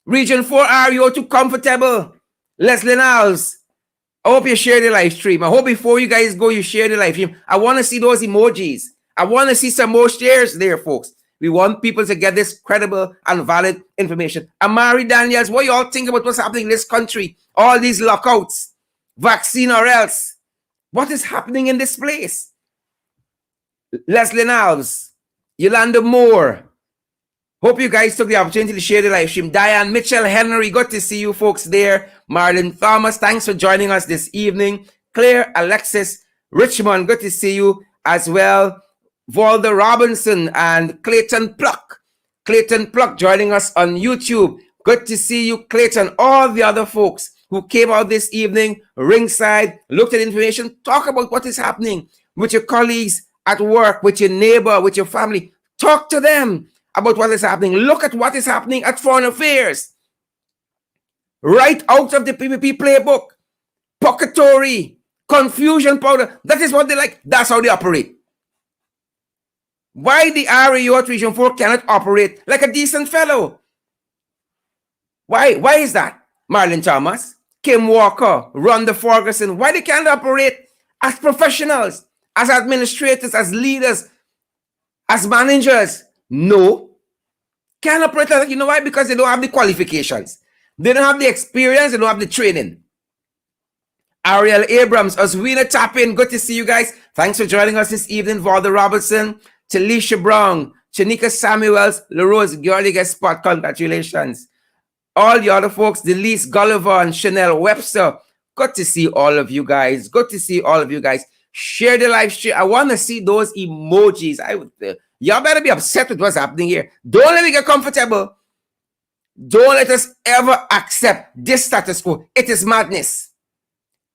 Region 4, are you too comfortable? Leslie Niles, I hope you share the live stream. I hope before you guys go, you share the live stream. I want to see those emojis. I want to see some more shares there, folks. We want people to get this credible and valid information. Amari Daniels, what y'all think about what's happening in this country? All these lockouts, vaccine or else. What is happening in this place? Leslie Niles, Yolanda Moore. Hope you guys took the opportunity to share the live stream. Diane Mitchell Henry, good to see you folks there. Marlon Thomas, thanks for joining us this evening. Claire Alexis Richmond, good to see you as well. Valda Robinson and Clayton Pluck. Clayton Pluck joining us on YouTube. Good to see you, Clayton. All the other folks who came out this evening, ringside, looked at information, talk about what is happening with your colleagues at work, with your neighbor, with your family. Talk to them about what is happening. Look at what is happening at Foreign Affairs. Right out of the PPP playbook. Pocketory, confusion powder. That is what they like. That's how they operate. Why the RAO at Region 4 cannot operate like a decent fellow? Why is that? Marlon Thomas, Kim Walker, Rhonda Ferguson, why they can't operate as professionals, as administrators, as leaders, as managers? No. Can't operate like that. You know why? Because they don't have the qualifications. They don't have the experience. They don't have the training. Ariel Abrams, Oswina Tapin, good to see you guys. Thanks for joining us this evening. Valda Robertson, Talisha Brown, Chanika Samuels, LaRose Giorliga Spot, congratulations. All the other folks, Delise Gulliver and Chanel Webster, good to see all of you guys. Good to see all of you guys. Share the live stream. I want to see those emojis. Y'all better be upset with what's happening here. Don't let me get comfortable. Don't let us ever accept this status quo. It is madness.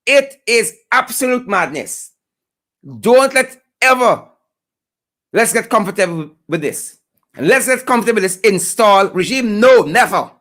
It is absolute madness. Don't let's get comfortable with this. And let's get comfortable with this installed regime. No, never.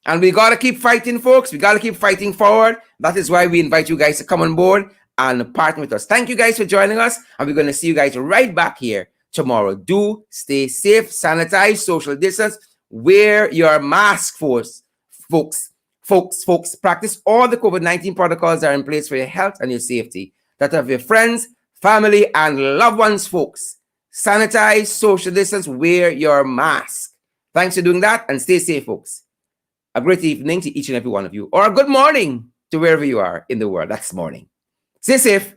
And we got to keep fighting, folks. We got to keep fighting forward. That is why we invite you guys to come on board and partner with us. Thank you guys for joining us. And we're going to see you guys right back here tomorrow. Do stay safe, sanitize, social distance, wear your mask, folks. Practice all the COVID-19 protocols that are in place for your health and your safety. That of your friends, family, and loved ones, folks. Sanitize, social distance, wear your mask. Thanks for doing that and stay safe, folks. A great evening to each and every one of you, or a good morning to wherever you are in the world. That's morning. Stay safe.